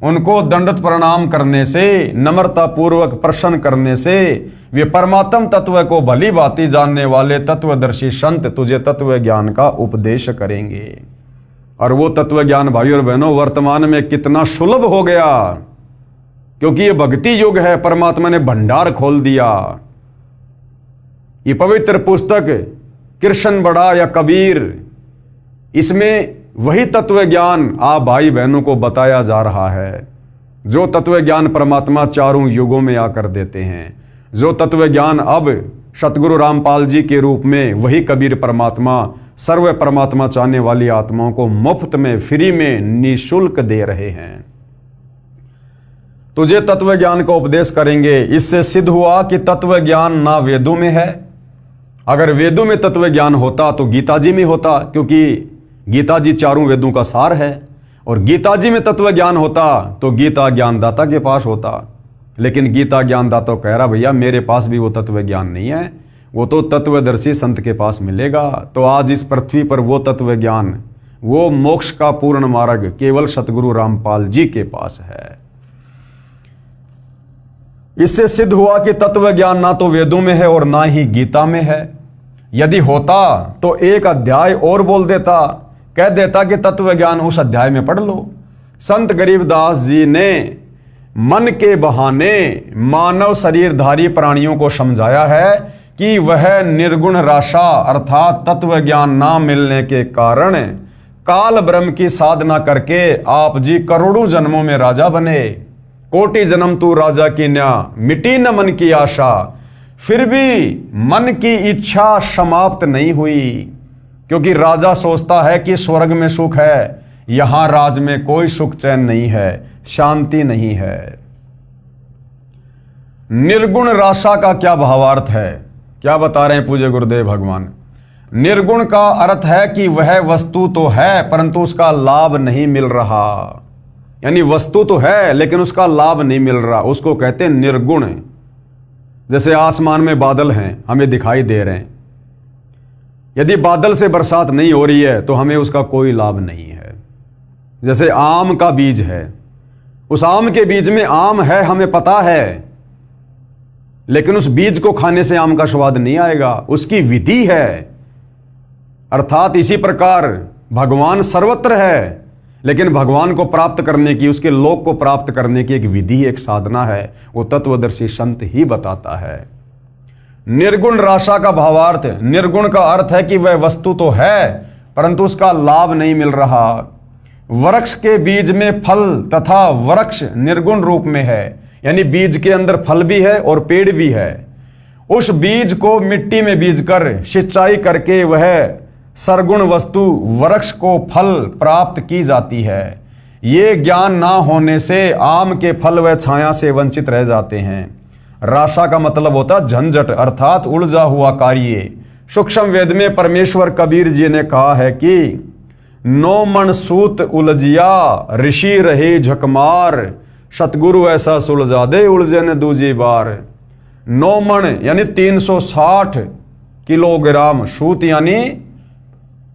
उनको दंडवत प्रणाम करने से, नम्रता पूर्वक प्रश्न करने से वे परमात्म तत्व को भली भांति जानने वाले तत्वदर्शी संत तुझे तत्व ज्ञान का उपदेश करेंगे। और वो तत्व ज्ञान भाई और बहनों वर्तमान में कितना सुलभ हो गया, क्योंकि ये भक्ति युग है। परमात्मा ने भंडार खोल दिया। ये पवित्र पुस्तक कृष्ण बड़ा या कबीर, इसमें वही तत्व ज्ञान आप भाई बहनों को बताया जा रहा है जो तत्व ज्ञान परमात्मा चारों युगों में आकर देते हैं। जो तत्व ज्ञान अब सतगुरु रामपाल जी के रूप में वही कबीर परमात्मा सर्व परमात्मा चाहने वाली आत्माओं को मुफ्त में, फ्री में, निःशुल्क दे रहे हैं। तुझे तत्व ज्ञान का उपदेश करेंगे। इससे सिद्ध हुआ कि तत्व ज्ञान ना वेदों में है। अगर वेदों में तत्व ज्ञान होता तो गीता जी में होता, क्योंकि गीता जी चारों वेदों का सार है। और गीता जी में तत्व ज्ञान होता तो गीता ज्ञानदाता के पास होता। लेकिन गीता ज्ञानदाता कह रहा भैया मेरे पास भी वो तत्व ज्ञान नहीं है, वो तो तत्वदर्शी संत के पास मिलेगा। तो आज इस पृथ्वी पर वो तत्व ज्ञान, वो मोक्ष का पूर्ण मार्ग केवल सतगुरु रामपाल जी के पास है। इससे सिद्ध हुआ कि तत्व ज्ञान ना तो वेदों में है और ना ही गीता में है। यदि होता तो एक अध्याय और बोल देता, कह देता कि तत्व ज्ञान उस अध्याय में पढ़ लो। संत गरीबदास जी ने मन के बहाने मानव शरीरधारी प्राणियों को समझाया है कि वह निर्गुण राशा अर्थात तत्व ज्ञान ना मिलने के कारण काल ब्रह्म की साधना करके आप जी करोड़ों जन्मों में राजा बने। कोटि जन्म तू राजा की न्या, मिटी न मन की आशा। फिर भी मन की इच्छा समाप्त नहीं हुई, क्योंकि राजा सोचता है कि स्वर्ग में सुख है, यहां राज में कोई सुख चैन नहीं है, शांति नहीं है। निर्गुण राशा का क्या भावार्थ है, क्या बता रहे हैं पूज्य गुरुदेव भगवान। निर्गुण का अर्थ है कि वह वस्तु तो है परंतु उसका लाभ नहीं मिल रहा। यानी वस्तु तो है लेकिन उसका लाभ नहीं मिल रहा, उसको कहते हैं निर्गुण। जैसे आसमान में बादल हैं, हमें दिखाई दे रहे हैं। यदि बादल से बरसात नहीं हो रही है तो हमें उसका कोई लाभ नहीं है। जैसे आम का बीज है, उस आम के बीज में आम है हमें पता है, लेकिन उस बीज को खाने से आम का स्वाद नहीं आएगा, उसकी विधि है। अर्थात इसी प्रकार भगवान सर्वत्र है, लेकिन भगवान को प्राप्त करने की, उसके लोक को प्राप्त करने की एक विधि, एक साधना है, वो तत्वदर्शी संत ही बताता है। निर्गुण राशा का भावार्थ, निर्गुण का अर्थ है कि वह वस्तु तो है परंतु उसका लाभ नहीं मिल रहा। वृक्ष के बीज में फल तथा वृक्ष निर्गुण रूप में है, यानी बीज के अंदर फल भी है और पेड़ भी है। उस बीज को मिट्टी में बीज कर सिंचाई करके वह सरगुण वस्तु वृक्ष को फल प्राप्त की जाती है। ये ज्ञान ना होने से आम के फल व छाया से वंचित रह जाते हैं। राशा का मतलब होता झंझट अर्थात उलझा हुआ कार्य। सूक्ष्म वेद में परमेश्वर कबीर जी ने कहा है कि नो मन सूत उलझिया ऋषि रहे झकमार, सतगुरु ऐसा सुलझा दे उलझे न दूजी बार। 9 मन यानी 360 किलोग्राम, सूत यानी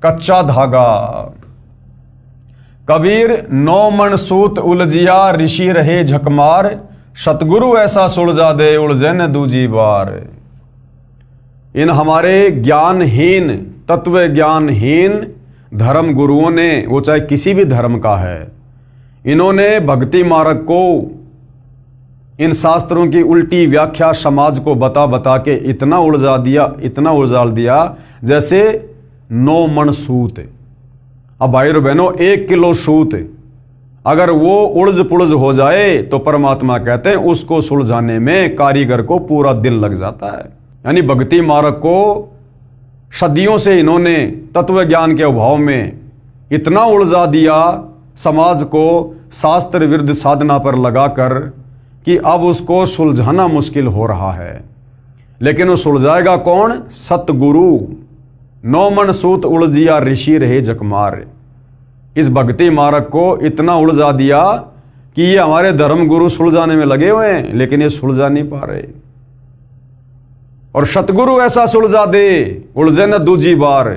कच्चा धागा। कबीर 9 मन सूत उलझिया ऋषि रहे झकमार, सतगुरु ऐसा सुलझा दे उलझे न दूजी बार। इन हमारे ज्ञानहीन, तत्व ज्ञानहीन धर्म गुरुओं ने, वो चाहे किसी भी धर्म का है, इन्होंने भक्ति मार्ग को, इन शास्त्रों की उल्टी व्याख्या समाज को बता बता के इतना उलझा दिया, इतना उलझाल दिया जैसे 9 मन सूत। अब भाई और बहनों 1 किलो सूत अगर वो उलझ पुलझ हो जाए तो परमात्मा कहते हैं उसको सुलझाने में कारीगर को पूरा दिन लग जाता है। यानी भक्ति मार्ग को सदियों से इन्होंने तत्व ज्ञान के अभाव में इतना उलझा दिया, समाज को शास्त्र विरुद्ध साधना पर लगाकर, कि अब उसको सुलझाना मुश्किल हो रहा है। लेकिन वो सुलझाएगा कौन? सतगुरु। नौ मन सूत उलझिया ऋषि रहे जकमार। इस भक्ति मार्ग को इतना उलझा दिया कि ये हमारे धर्म गुरु सुलझाने में लगे हुए हैं, लेकिन ये सुलझा नहीं पा रहे। और सतगुरु ऐसा सुलझा दे, उलझे न दूजी बार।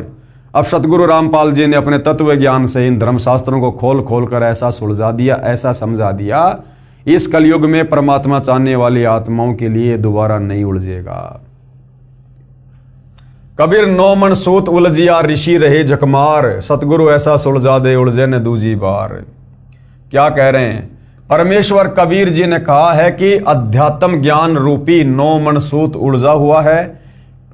अब सतगुरु रामपाल जी ने अपने तत्व ज्ञान से इन धर्मशास्त्रों को खोल खोल कर ऐसा सुलझा दिया, ऐसा समझा दिया, इस कलयुग में परमात्मा चाहने वाली आत्माओं के लिए दोबारा नहीं उलझेगा। कबीर नौ मन सूत उलझिया ऋषि रहे जकमार। सतगुरु ऐसा सुलझा दे, उलझे न दूजी बार। क्या कह रहे हैं? परमेश्वर कबीर जी ने कहा है कि अध्यात्म ज्ञान रूपी नौ मन सूत उलझा हुआ है।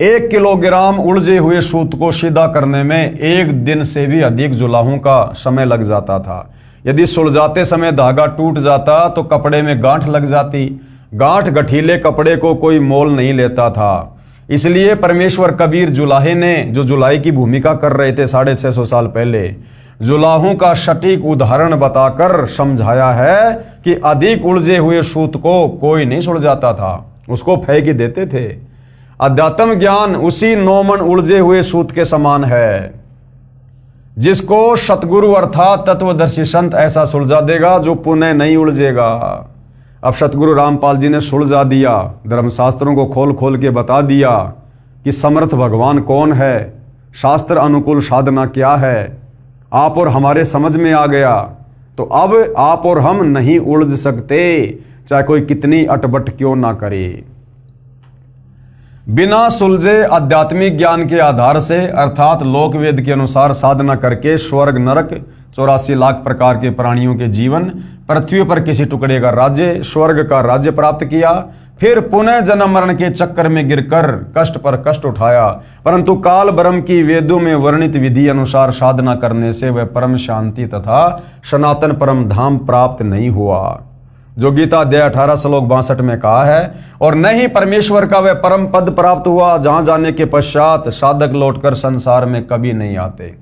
1 किलोग्राम उलझे हुए सूत को सीधा करने में 1 दिन से भी अधिक जुलाहों का समय लग जाता था। यदि सुलझाते समय धागा टूट जाता तो कपड़े में गांठ लग जाती। गांठ गठीले कपड़े को कोई मोल नहीं लेता था। इसलिए परमेश्वर कबीर जुलाहे ने, जो जुलाई की भूमिका कर रहे थे 650 साल पहले, जुलाहों का सटीक उदाहरण बताकर समझाया है कि अधिक उलझे हुए सूत को कोई नहीं सुलझाता था, उसको फेंक ही देते थे। अध्यात्म ज्ञान उसी 9 मन उलझे हुए सूत के समान है, जिसको सतगुरु अर्थात तत्वदर्शी संत ऐसा सुलझा देगा जो पुनः नहीं उलझेगा। अब सतगुरु रामपाल जी ने सुलझा दिया, धर्मशास्त्रों को खोल खोल के बता दिया कि समर्थ भगवान कौन है, शास्त्र अनुकूल साधना क्या है। आप और हमारे समझ में आ गया, तो अब आप और हम नहीं उलझ सकते, चाहे कोई कितनी अटपट क्यों ना करे। बिना सुलझे आध्यात्मिक ज्ञान के आधार से अर्थात लोकवेद के अनुसार साधना करके स्वर्ग नरक 84 लाख प्रकार के प्राणियों के जीवन, पृथ्वी पर किसी टुकड़े का राज्य, स्वर्ग का राज्य प्राप्त किया, फिर पुनः जन्म मरण के चक्कर में गिरकर कष्ट पर कष्ट उठाया, परंतु काल ब्रह्म की वेदों में वर्णित विधि अनुसार साधना करने से वह परम शांति तथा सनातन परम धाम प्राप्त नहीं हुआ, जो गीता अध्याय 18 श्लोक 62 में कहा है। और न ही परमेश्वर का वह परम पद प्राप्त हुआ जहां जाने के पश्चात साधक लौटकर संसार में कभी नहीं आते,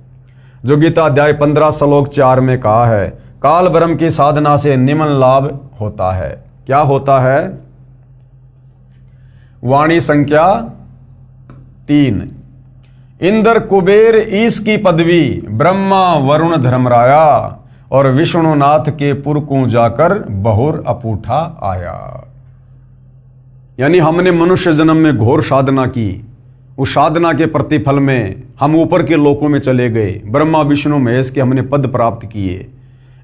जो गीता अध्याय 15 श्लोक 4 में कहा है। काल ब्रह्म की साधना से निम्न लाभ होता है। क्या होता है? वाणी संख्या 3। इंद्र कुबेर ईश की पदवी, ब्रह्मा वरुण धर्मराया, और विष्णुनाथ के पुर को जाकर बहुर अपूठा आया। यानी हमने मनुष्य जन्म में घोर साधना की, उस साधना के प्रतिफल में हम ऊपर के लोकों में चले गए, ब्रह्मा विष्णु महेश के हमने पद प्राप्त किए।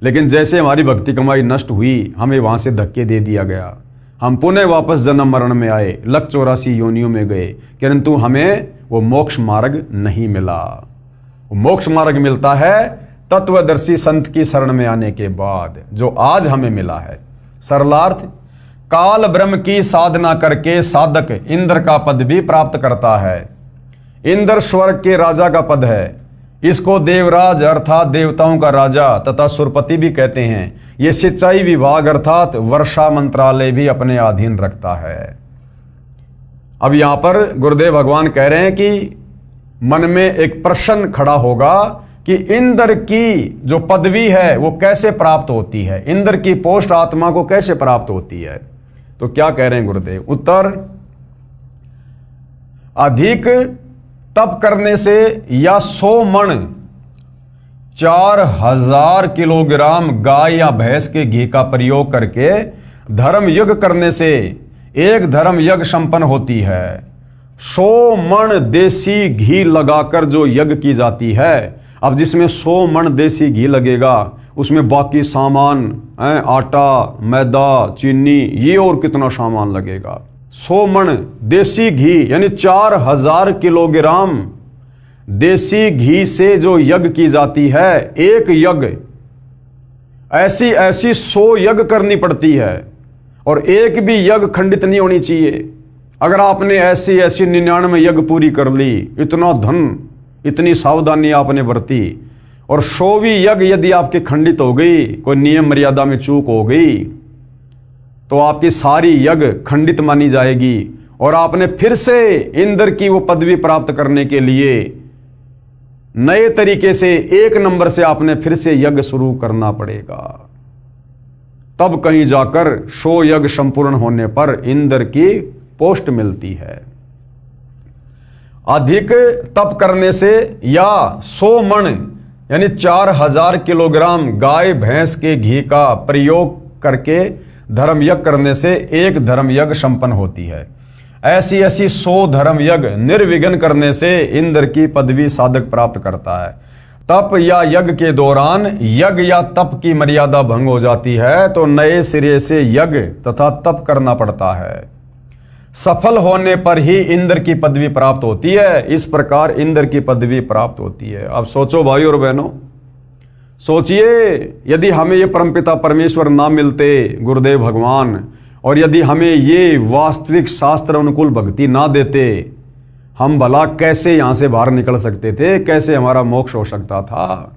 लेकिन जैसे हमारी भक्ति कमाई नष्ट हुई, हमें वहां से धक्के दे दिया गया, हम पुनः वापस जन्म मरण में आए, 184 योनियों में गए, किंतु हमें वो मोक्ष मार्ग नहीं मिला। वो मोक्ष मार्ग मिलता है तत्वदर्शी संत की शरण में आने के बाद, जो आज हमें मिला है। सरलार्थ, काल ब्रह्म की साधना करके साधक इंद्र का पद भी प्राप्त करता है। इंद्र स्वर्ग के राजा का पद है। इसको देवराज अर्थात देवताओं का राजा तथा सुरपति भी कहते हैं। ये सिंचाई विभाग अर्थात वर्षा मंत्रालय भी अपने अधीन रखता है। अब यहां पर गुरुदेव भगवान कह रहे हैं कि मन में एक प्रश्न खड़ा होगा कि इंद्र की जो पदवी है वो कैसे प्राप्त होती है, इंद्र की पोस्ट आत्मा को कैसे प्राप्त होती है। तो क्या कह रहे हैं गुरुदेव? उत्तर, अधिक तप करने से या 100 मण 4000 किलोग्राम गाय या भैंस के घी का प्रयोग करके धर्म यज्ञ करने से एक धर्म यज्ञ संपन्न होती है। 100 मण देसी घी लगाकर जो यज्ञ की जाती है, अब जिसमें 100 मण देसी घी लगेगा, उसमें बाकी सामान आटा, मैदा, चीनी, ये और कितना सामान लगेगा। 100 मण देसी घी यानी 4000 किलोग्राम देसी घी से जो यज्ञ की जाती है, एक यज्ञ ऐसी 100 यज्ञ करनी पड़ती है, और एक भी यज्ञ खंडित नहीं होनी चाहिए। अगर आपने ऐसी 99 यज्ञ पूरी कर ली, इतना धन, इतनी सावधानी आपने बरती, और 100वीं यज्ञ यदि आपकी खंडित हो गई, कोई नियम मर्यादा में चूक हो गई, तो आपकी सारी यज्ञ खंडित मानी जाएगी और आपने फिर से इंद्र की वो पदवी प्राप्त करने के लिए नए तरीके से 1 नंबर से आपने फिर से यज्ञ शुरू करना पड़ेगा। तब कहीं जाकर 100 यज्ञ संपूर्ण होने पर इंद्र की पोस्ट मिलती है। अधिक तप करने से या 100 मण यानी 4000 किलोग्राम गाय भैंस के घी का प्रयोग करके धर्म यज्ञ करने से एक धर्म यज्ञ संपन्न होती है। ऐसी 100 धर्म यज्ञ निर्विघ्न करने से इंद्र की पदवी साधक प्राप्त करता है। तप या यज्ञ के दौरान यज्ञ या तप की मर्यादा भंग हो जाती है तो नए सिरे से यज्ञ तथा तप करना पड़ता है। सफल होने पर ही इंद्र की पदवी प्राप्त होती है। इस प्रकार इंद्र की पदवी प्राप्त होती है। अब सोचो भाई और बहनों, सोचिए यदि हमें ये परमपिता परमेश्वर ना मिलते, गुरुदेव भगवान, और यदि हमें ये वास्तविक शास्त्र अनुकूल भक्ति ना देते, हम भला कैसे यहां से बाहर निकल सकते थे, कैसे हमारा मोक्ष हो सकता था।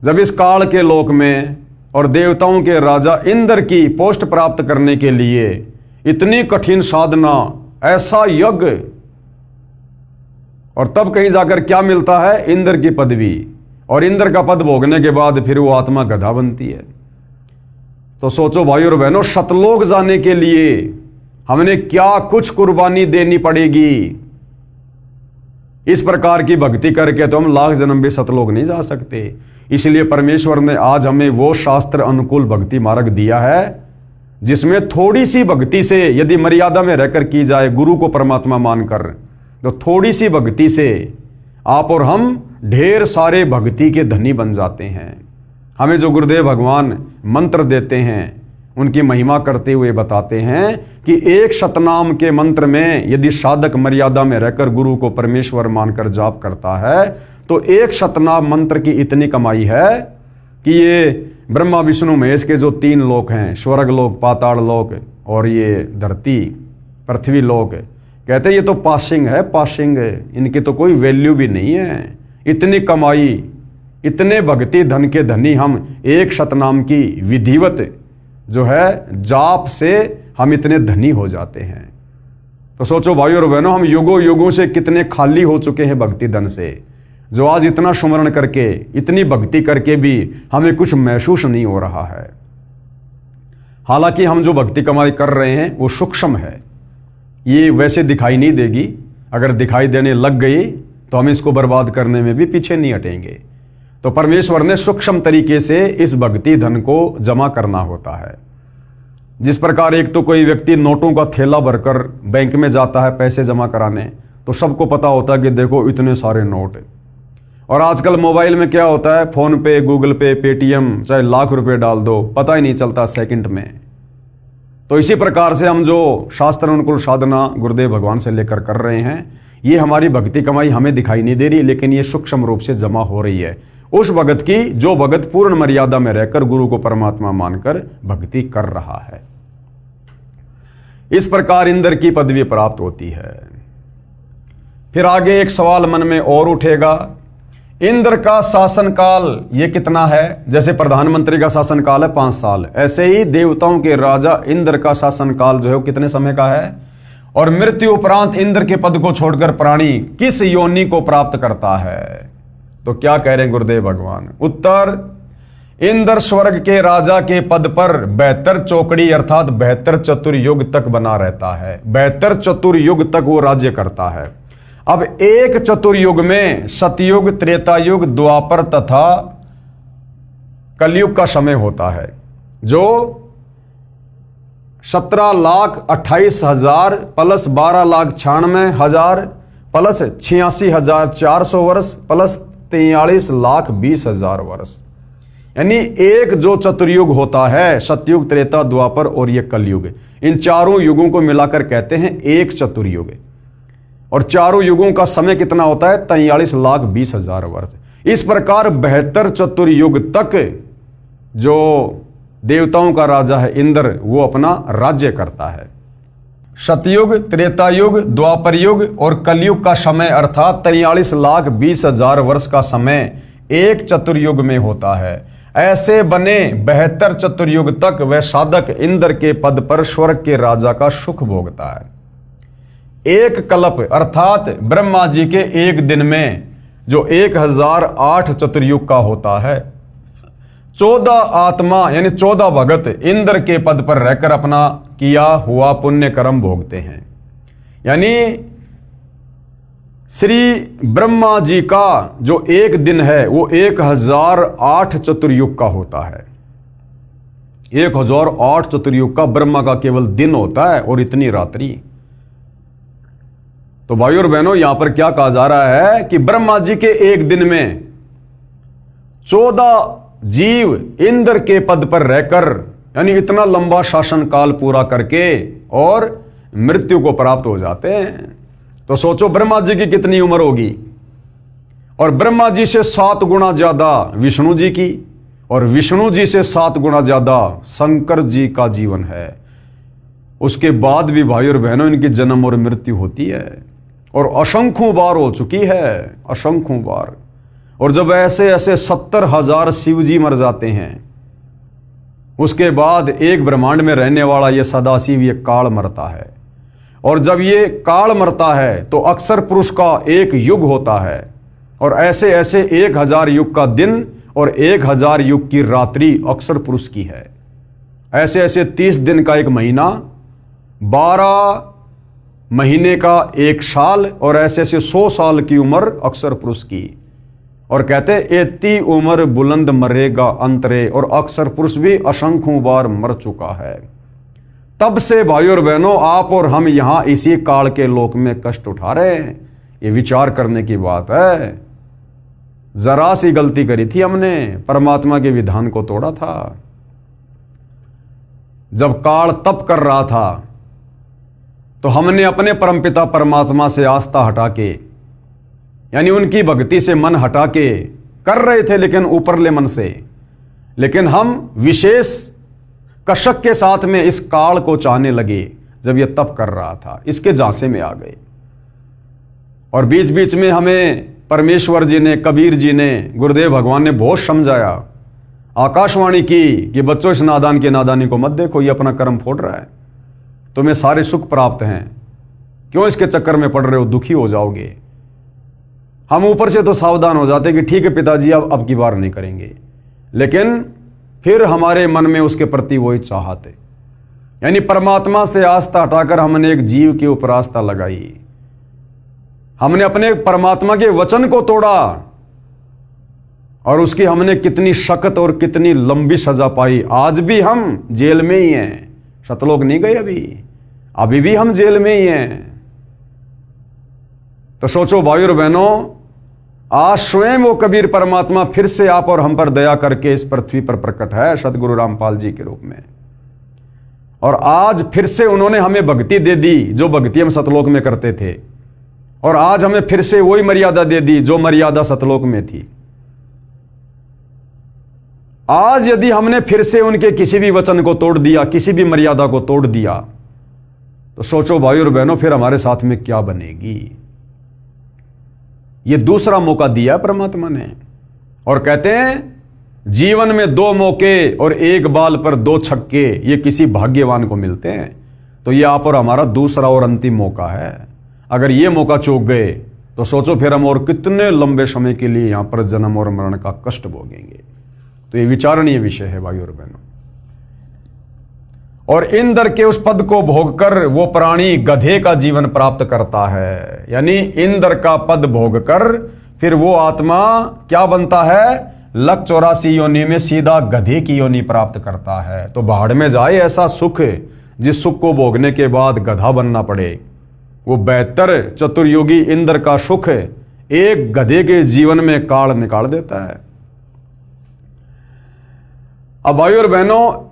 जब इस काल के लोक में और देवताओं के राजा इंद्र की पोस्ट प्राप्त करने के लिए इतनी कठिन साधना, ऐसा यज्ञ, और तब कहीं जाकर क्या मिलता है, इंद्र की पदवी, और इंद्र का पद भोगने के बाद फिर वो आत्मा गधा बनती है। तो सोचो भाई और बहनों, सतलोक जाने के लिए हमने क्या कुछ कुर्बानी देनी पड़ेगी। इस प्रकार की भक्ति करके तो हम लाख जन्म भी सतलोक नहीं जा सकते। इसलिए परमेश्वर ने आज हमें वो शास्त्र अनुकूल भक्ति मार्ग दिया है जिसमें थोड़ी सी भक्ति से यदि मर्यादा में रहकर की जाए, गुरु को परमात्मा मानकर, तो थोड़ी सी भक्ति से आप और हम ढेर सारे भक्ति के धनी बन जाते हैं। हमें जो गुरुदेव भगवान मंत्र देते हैं उनकी महिमा करते हुए बताते हैं कि एक शतनाम के मंत्र में यदि साधक मर्यादा में रहकर गुरु को परमेश्वर मानकर जाप करता है तो एक शतनाम मंत्र की इतनी कमाई है कि ये ब्रह्मा विष्णु महेश के जो 3 लोक हैं, स्वर्ग लोक, पाताल लोक और ये धरती पृथ्वी लोक, कहते हैं ये तो पासिंग है, पासिंग है, इनकी तो कोई वैल्यू भी नहीं है। इतनी कमाई, इतने भक्ति धन के धनी हम एक शतनाम की विधिवत जो है जाप से हम इतने धनी हो जाते हैं। तो सोचो भाई और बहनों, हम युगों युगों से कितने खाली हो चुके हैं भक्ति धन से, जो आज इतना सुमरण करके, इतनी भक्ति करके भी हमें कुछ महसूस नहीं हो रहा है। हालांकि हम जो भक्ति कमाई कर रहे हैं वो सूक्ष्म है, ये वैसे दिखाई नहीं देगी। अगर दिखाई देने लग गई तो हम इसको बर्बाद करने में भी पीछे नहीं हटेंगे। तो परमेश्वर ने सूक्ष्म तरीके से इस भक्ति धन को जमा करना होता है। जिस प्रकार एक तो कोई व्यक्ति नोटों का थैला भरकर बैंक में जाता है पैसे जमा कराने, तो सबको पता होता है कि देखो इतने सारे नोट। और आजकल मोबाइल में क्या होता है, फोन पे, गूगल पे, पेटीएम, चाहे लाख रुपए डाल दो, पता ही नहीं चलता सेकंड में। तो इसी प्रकार से हम जो शास्त्र अनुकूल साधना गुरुदेव भगवान से लेकर कर रहे हैं, ये हमारी भक्ति कमाई हमें दिखाई नहीं दे रही, लेकिन ये सूक्ष्म रूप से जमा हो रही है उस भगत की जो भगत पूर्ण मर्यादा में रहकर गुरु को परमात्मा मानकर भक्ति कर रहा है। इस प्रकार इंद्र की पदवी प्राप्त होती है। फिर आगे एक सवाल मन में और उठेगा, इंद्र का शासन काल ये कितना है? जैसे प्रधानमंत्री का शासन काल है 5 साल, ऐसे ही देवताओं के राजा इंद्र का शासन काल जो है वो कितने समय का है? और मृत्यु उपरांत इंद्र के पद को छोड़कर प्राणी किस योनि को प्राप्त करता है? तो क्या कह रहे हैं गुरुदेव भगवान? उत्तर, इंद्र स्वर्ग के राजा के पद पर 72 चौकड़ी अर्थात 72 चतुर्युग तक बना रहता है। 72 चतुर्युग तक वो राज्य करता है। अब एक चतुर्युग में सतयुग, त्रेतायुग, द्वापर तथा कलयुग का समय होता है, जो 17,28,000 प्लस 12,96,000 प्लस 86,400 वर्ष प्लस 43,20,000 वर्ष, यानी एक जो चतुर्युग होता है, सतयुग, त्रेता, द्वापर और ये कलयुग, इन चारों युगों को मिलाकर कहते हैं एक चतुर्युग। और चारों युगों का समय कितना होता है? 43,20,000 वर्ष। इस प्रकार 72 चतुर्युग तक जो देवताओं का राजा है इंद्र, वो अपना राज्य करता है। सतयुग, त्रेतायुग, द्वापर युग और कलयुग का समय अर्थात 43,20,000 वर्ष का समय एक चतुर्युग में होता है। ऐसे बने 72 चतुर्युग तक वह साधक इंद्र के पद पर स्वर्ग के राजा का सुख भोगता है। एक कल्प अर्थात ब्रह्मा जी के एक दिन में जो 1008 चतुर्युग का होता है, 14 आत्मा यानी 14 भगत इंद्र के पद पर रहकर अपना किया हुआ पुण्य कर्म भोगते हैं। यानी श्री ब्रह्मा जी का जो एक दिन है वो 1008 चतुर्युग का होता है। 1008 चतुर्युग का ब्रह्मा का केवल दिन होता है और इतनी रात्रि। तो भाइयों और बहनों, यहां पर क्या कहा जा रहा है कि ब्रह्मा जी के एक दिन में 14 जीव इंद्र के पद पर रहकर यानी इतना लंबा शासन काल पूरा करके और मृत्यु को प्राप्त हो जाते हैं। तो सोचो ब्रह्मा जी की कितनी उम्र होगी, और ब्रह्मा जी से 7 गुना ज्यादा विष्णु जी की, और विष्णु जी से 7 गुना ज्यादा शंकर जी का जीवन है। उसके बाद भी भाई और बहनों इनकी जन्म और मृत्यु होती है, और असंख्यों बार हो चुकी है, असंख्यों बार। और जब ऐसे ऐसे 70,000 शिव जी मर जाते हैं, उसके बाद एक ब्रह्मांड में रहने वाला ये सदाशिव ये काल मरता है। और जब ये काल मरता है तो अक्षर पुरुष का एक युग होता है, और ऐसे ऐसे 1000 युग का दिन और 1000 युग की रात्रि अक्षर पुरुष की है। ऐसे ऐसे 30 दिन का एक महीना, 12 महीने का एक साल, और ऐसे ऐसे 100 साल की उम्र अक्षर पुरुष की। और कहते एती उम्र बुलंद मरेगा अंतरे, और अक्षर पुरुष भी असंख्यों बार मर चुका है। तब से भाइयों और बहनों आप और हम यहां इसी काल के लोक में कष्ट उठा रहे हैं। ये विचार करने की बात है। जरा सी गलती करी थी हमने, परमात्मा के विधान को तोड़ा था। जब काल तप कर रहा था तो हमने अपने परमपिता परमात्मा से आस्था हटा के यानी उनकी भक्ति से मन हटा के कर रहे थे, लेकिन ऊपरले मन से। लेकिन हम विशेष कशक के साथ में इस काल को चाहने लगे जब यह तप कर रहा था, इसके झांसे में आ गए। और बीच बीच में हमें परमेश्वर जी ने, कबीर जी ने, गुरुदेव भगवान ने बहुत समझाया, आकाशवाणी की कि बच्चों इस नादान की नादानी को मत देखो, ये अपना कर्म फोड़ रहा है, तुम्हें सारे सुख प्राप्त हैं, क्यों इसके चक्कर में पड़ रहे हो, दुखी हो जाओगे। हम ऊपर से तो सावधान हो जाते कि ठीक है पिताजी अब की बार नहीं करेंगे, लेकिन फिर हमारे मन में उसके प्रति वही चाहत है। यानी परमात्मा से आस्था हटाकर हमने एक जीव के ऊपर आस्था लगाई, हमने अपने परमात्मा के वचन को तोड़ा, और उसकी हमने कितनी सख्त और कितनी लंबी सजा पाई। आज भी हम जेल में ही हैं, सतलोक नहीं गए अभी भी हम जेल में ही हैं। तो सोचो भाइयों और बहनों, आज स्वयं वो कबीर परमात्मा फिर से आप और हम पर दया करके इस पृथ्वी पर प्रकट है सतगुरु रामपाल जी के रूप में। और आज फिर से उन्होंने हमें भक्ति दे दी जो भक्ति हम सतलोक में करते थे, और आज हमें फिर से वही मर्यादा दे दी जो मर्यादा सतलोक में थी। आज यदि हमने फिर से उनके किसी भी वचन को तोड़ दिया, किसी भी मर्यादा को तोड़ दिया, तो सोचो भाइयों और बहनों फिर हमारे साथ में क्या बनेगी। ये दूसरा मौका दिया परमात्मा ने, और कहते हैं जीवन में 2 मौके और एक बाल पर 2 छक्के ये किसी भाग्यवान को मिलते हैं। तो ये आप और हमारा दूसरा और अंतिम मौका है। अगर ये मौका चूक गए तो सोचो फिर हम और कितने लंबे समय के लिए यहां पर जन्म और मरण का कष्ट भोगेंगे। तो ये विचारणीय विषय है भाइयों और बहनों। और इंद्र के उस पद को भोगकर वो प्राणी गधे का जीवन प्राप्त करता है। यानी इंद्र का पद भोगकर फिर वो आत्मा क्या बनता है, 184 योनि में सीधा गधे की योनि प्राप्त करता है। तो भाड़ में जाए ऐसा सुख जिस सुख को भोगने के बाद गधा बनना पड़े। वो 72 चतुर्युगी इंद्र का सुख एक गधे के जीवन में काल निकाल देता है। अब भाइयों और बहनों,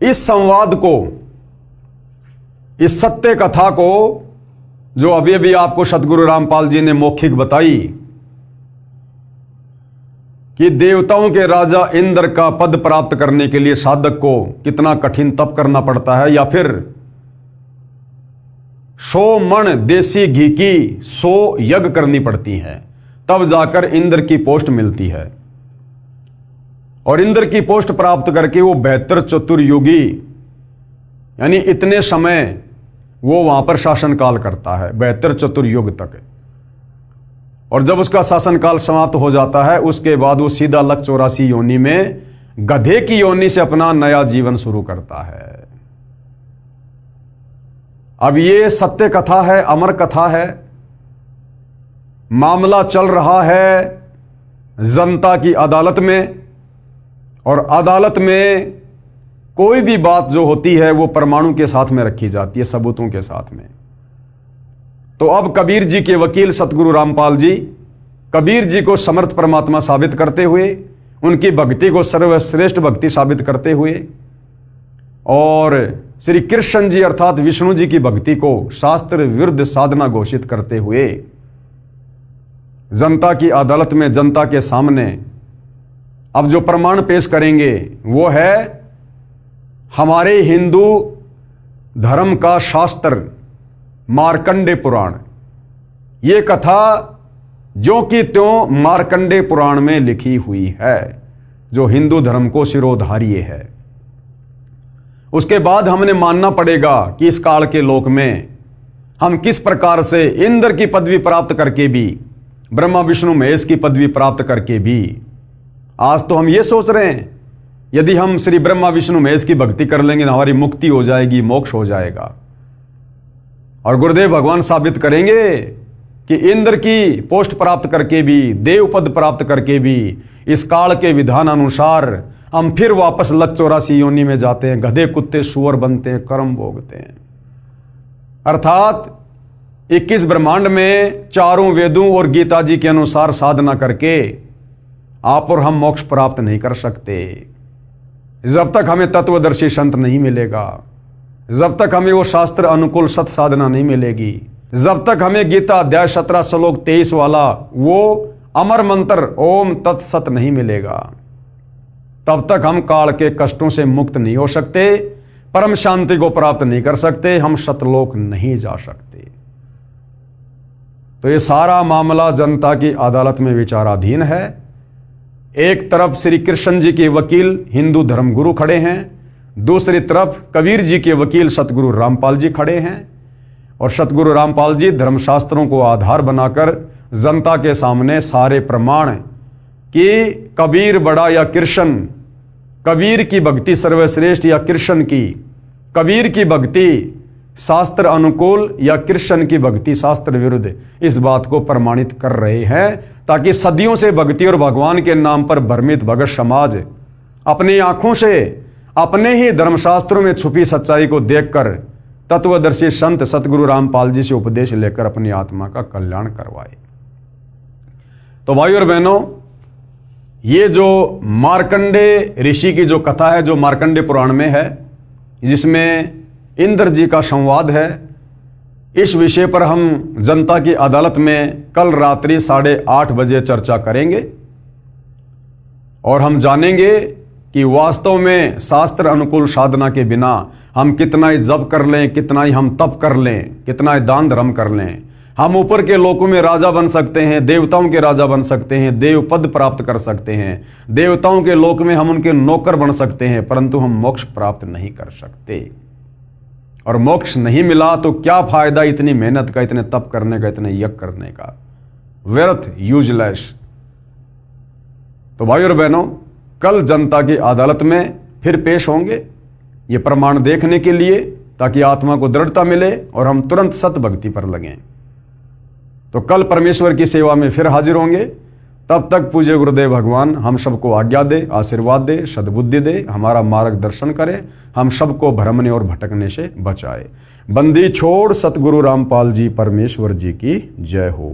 इस संवाद को, इस सत्य कथा को जो अभी अभी आपको सतगुरु रामपाल जी ने मौखिक बताई कि देवताओं के राजा इंद्र का पद प्राप्त करने के लिए साधक को कितना कठिन तप करना पड़ता है, या फिर 100 मण देसी घी की 100 यज्ञ करनी पड़ती हैं, तब जाकर इंद्र की पोस्ट मिलती है। और इंद्र की पोस्ट प्राप्त करके वो 72 चतुर्युगी यानी इतने समय वो वहाँ पर शासनकाल करता है 72 चतुर्युग तक। और जब उसका शासनकाल समाप्त हो जाता है उसके बाद वो सीधा लक 84 योनि में गधे की योनि से अपना नया जीवन शुरू करता है। अब ये सत्य कथा है, अमर कथा है। मामला चल रहा है जनता की अदालत में, और अदालत में कोई भी बात जो होती है वो परमाणु के साथ में रखी जाती है, सबूतों के साथ में। तो अब कबीर जी के वकील सतगुरु रामपाल जी कबीर जी को समर्थ परमात्मा साबित करते हुए, उनकी भक्ति को सर्वश्रेष्ठ भक्ति साबित करते हुए, और श्री कृष्ण जी अर्थात विष्णु जी की भक्ति को शास्त्र विरुद्ध साधना घोषित करते हुए जनता की अदालत में, जनता के सामने अब जो प्रमाण पेश करेंगे वो है हमारे हिंदू धर्म का शास्त्र मार्कंडे पुराण। ये कथा जो कि त्यों मार्कंडे पुराण में लिखी हुई है, जो हिंदू धर्म को शिरोधार्य है। उसके बाद हमने मानना पड़ेगा कि इस काल के लोक में हम किस प्रकार से इंद्र की पदवी प्राप्त करके भी, ब्रह्मा विष्णु महेश की पदवी प्राप्त करके भी, आज तो हम ये सोच रहे हैं यदि हम श्री ब्रह्मा विष्णु महेश की भक्ति कर लेंगे तो हमारी मुक्ति हो जाएगी, मोक्ष हो जाएगा। और गुरुदेव भगवान साबित करेंगे कि इंद्र की पोस्ट प्राप्त करके भी, देव पद प्राप्त करके भी, इस काल के विधान अनुसार हम फिर वापस लक 84 योनि में जाते हैं, गधे कुत्ते सुअर बनते हैं, कर्म भोगते हैं। अर्थात 21 ब्रह्मांड में चारों वेदों और गीता जी के अनुसार साधना करके आप और हम मोक्ष प्राप्त नहीं कर सकते जब तक हमें तत्वदर्शी संत नहीं मिलेगा, जब तक हमें वो शास्त्र अनुकूल सत साधना नहीं मिलेगी, जब तक हमें गीता अध्याय 17 श्लोक 23 वाला वो अमर मंत्र ओम तत्सत नहीं मिलेगा, तब तक हम काल के कष्टों से मुक्त नहीं हो सकते, परम शांति को प्राप्त नहीं कर सकते, हम सतलोक नहीं जा सकते। तो ये सारा मामला जनता की अदालत में विचाराधीन है। एक तरफ श्री कृष्ण जी के वकील हिंदू धर्मगुरु खड़े हैं, दूसरी तरफ कबीर जी के वकील सतगुरु रामपाल जी खड़े हैं, और सतगुरु रामपाल जी धर्मशास्त्रों को आधार बनाकर जनता के सामने सारे प्रमाण कि कबीर बड़ा या कृष्ण, कबीर की भक्ति सर्वश्रेष्ठ या कृष्ण की, कबीर की भक्ति शास्त्र अनुकूल या कृष्ण की भक्ति शास्त्र विरुद्ध, इस बात को प्रमाणित कर रहे हैं, ताकि सदियों से भक्ति और भगवान के नाम पर भ्रमित भगत समाज अपनी आंखों से अपने ही धर्मशास्त्रों में छुपी सच्चाई को देखकर तत्वदर्शी संत सतगुरु रामपाल जी से उपदेश लेकर अपनी आत्मा का कल्याण करवाए। तो भाइयों और बहनों, ये जो मार्कंडे ऋषि की जो कथा है, जो मार्कंडे पुराण में है, जिसमें इंद्र जी का संवाद है, इस विषय पर हम जनता की अदालत में कल रात्रि 8:30 बजे चर्चा करेंगे, और हम जानेंगे कि वास्तव में शास्त्र अनुकूल साधना के बिना हम कितना ही जप कर लें, कितना ही हम तप कर लें, कितना ही दान धर्म कर लें, हम ऊपर के लोकों में राजा बन सकते हैं, देवताओं के राजा बन सकते हैं, देव पद प्राप्त कर सकते हैं, देवताओं के लोक में हम उनके नौकर बन सकते हैं, परंतु हम मोक्ष प्राप्त नहीं कर सकते। और मोक्ष नहीं मिला तो क्या फायदा इतनी मेहनत का, इतने तप करने का, इतने यज्ञ करने का, व्यर्थ, यूजलेस। तो भाइयों और बहनों, कल जनता की अदालत में फिर पेश होंगे ये प्रमाण देखने के लिए, ताकि आत्मा को दृढ़ता मिले और हम तुरंत सत भक्ति पर लगें। तो कल परमेश्वर की सेवा में फिर हाजिर होंगे। तब तक पूज्य गुरुदेव भगवान हम सबको आज्ञा दे, आशीर्वाद दे, सद्बुद्धि दे, हमारा मार्गदर्शन करे, हम सबको भ्रमने और भटकने से बचाए। बंदी छोड़ सतगुरु रामपाल जी परमेश्वर जी की जय हो।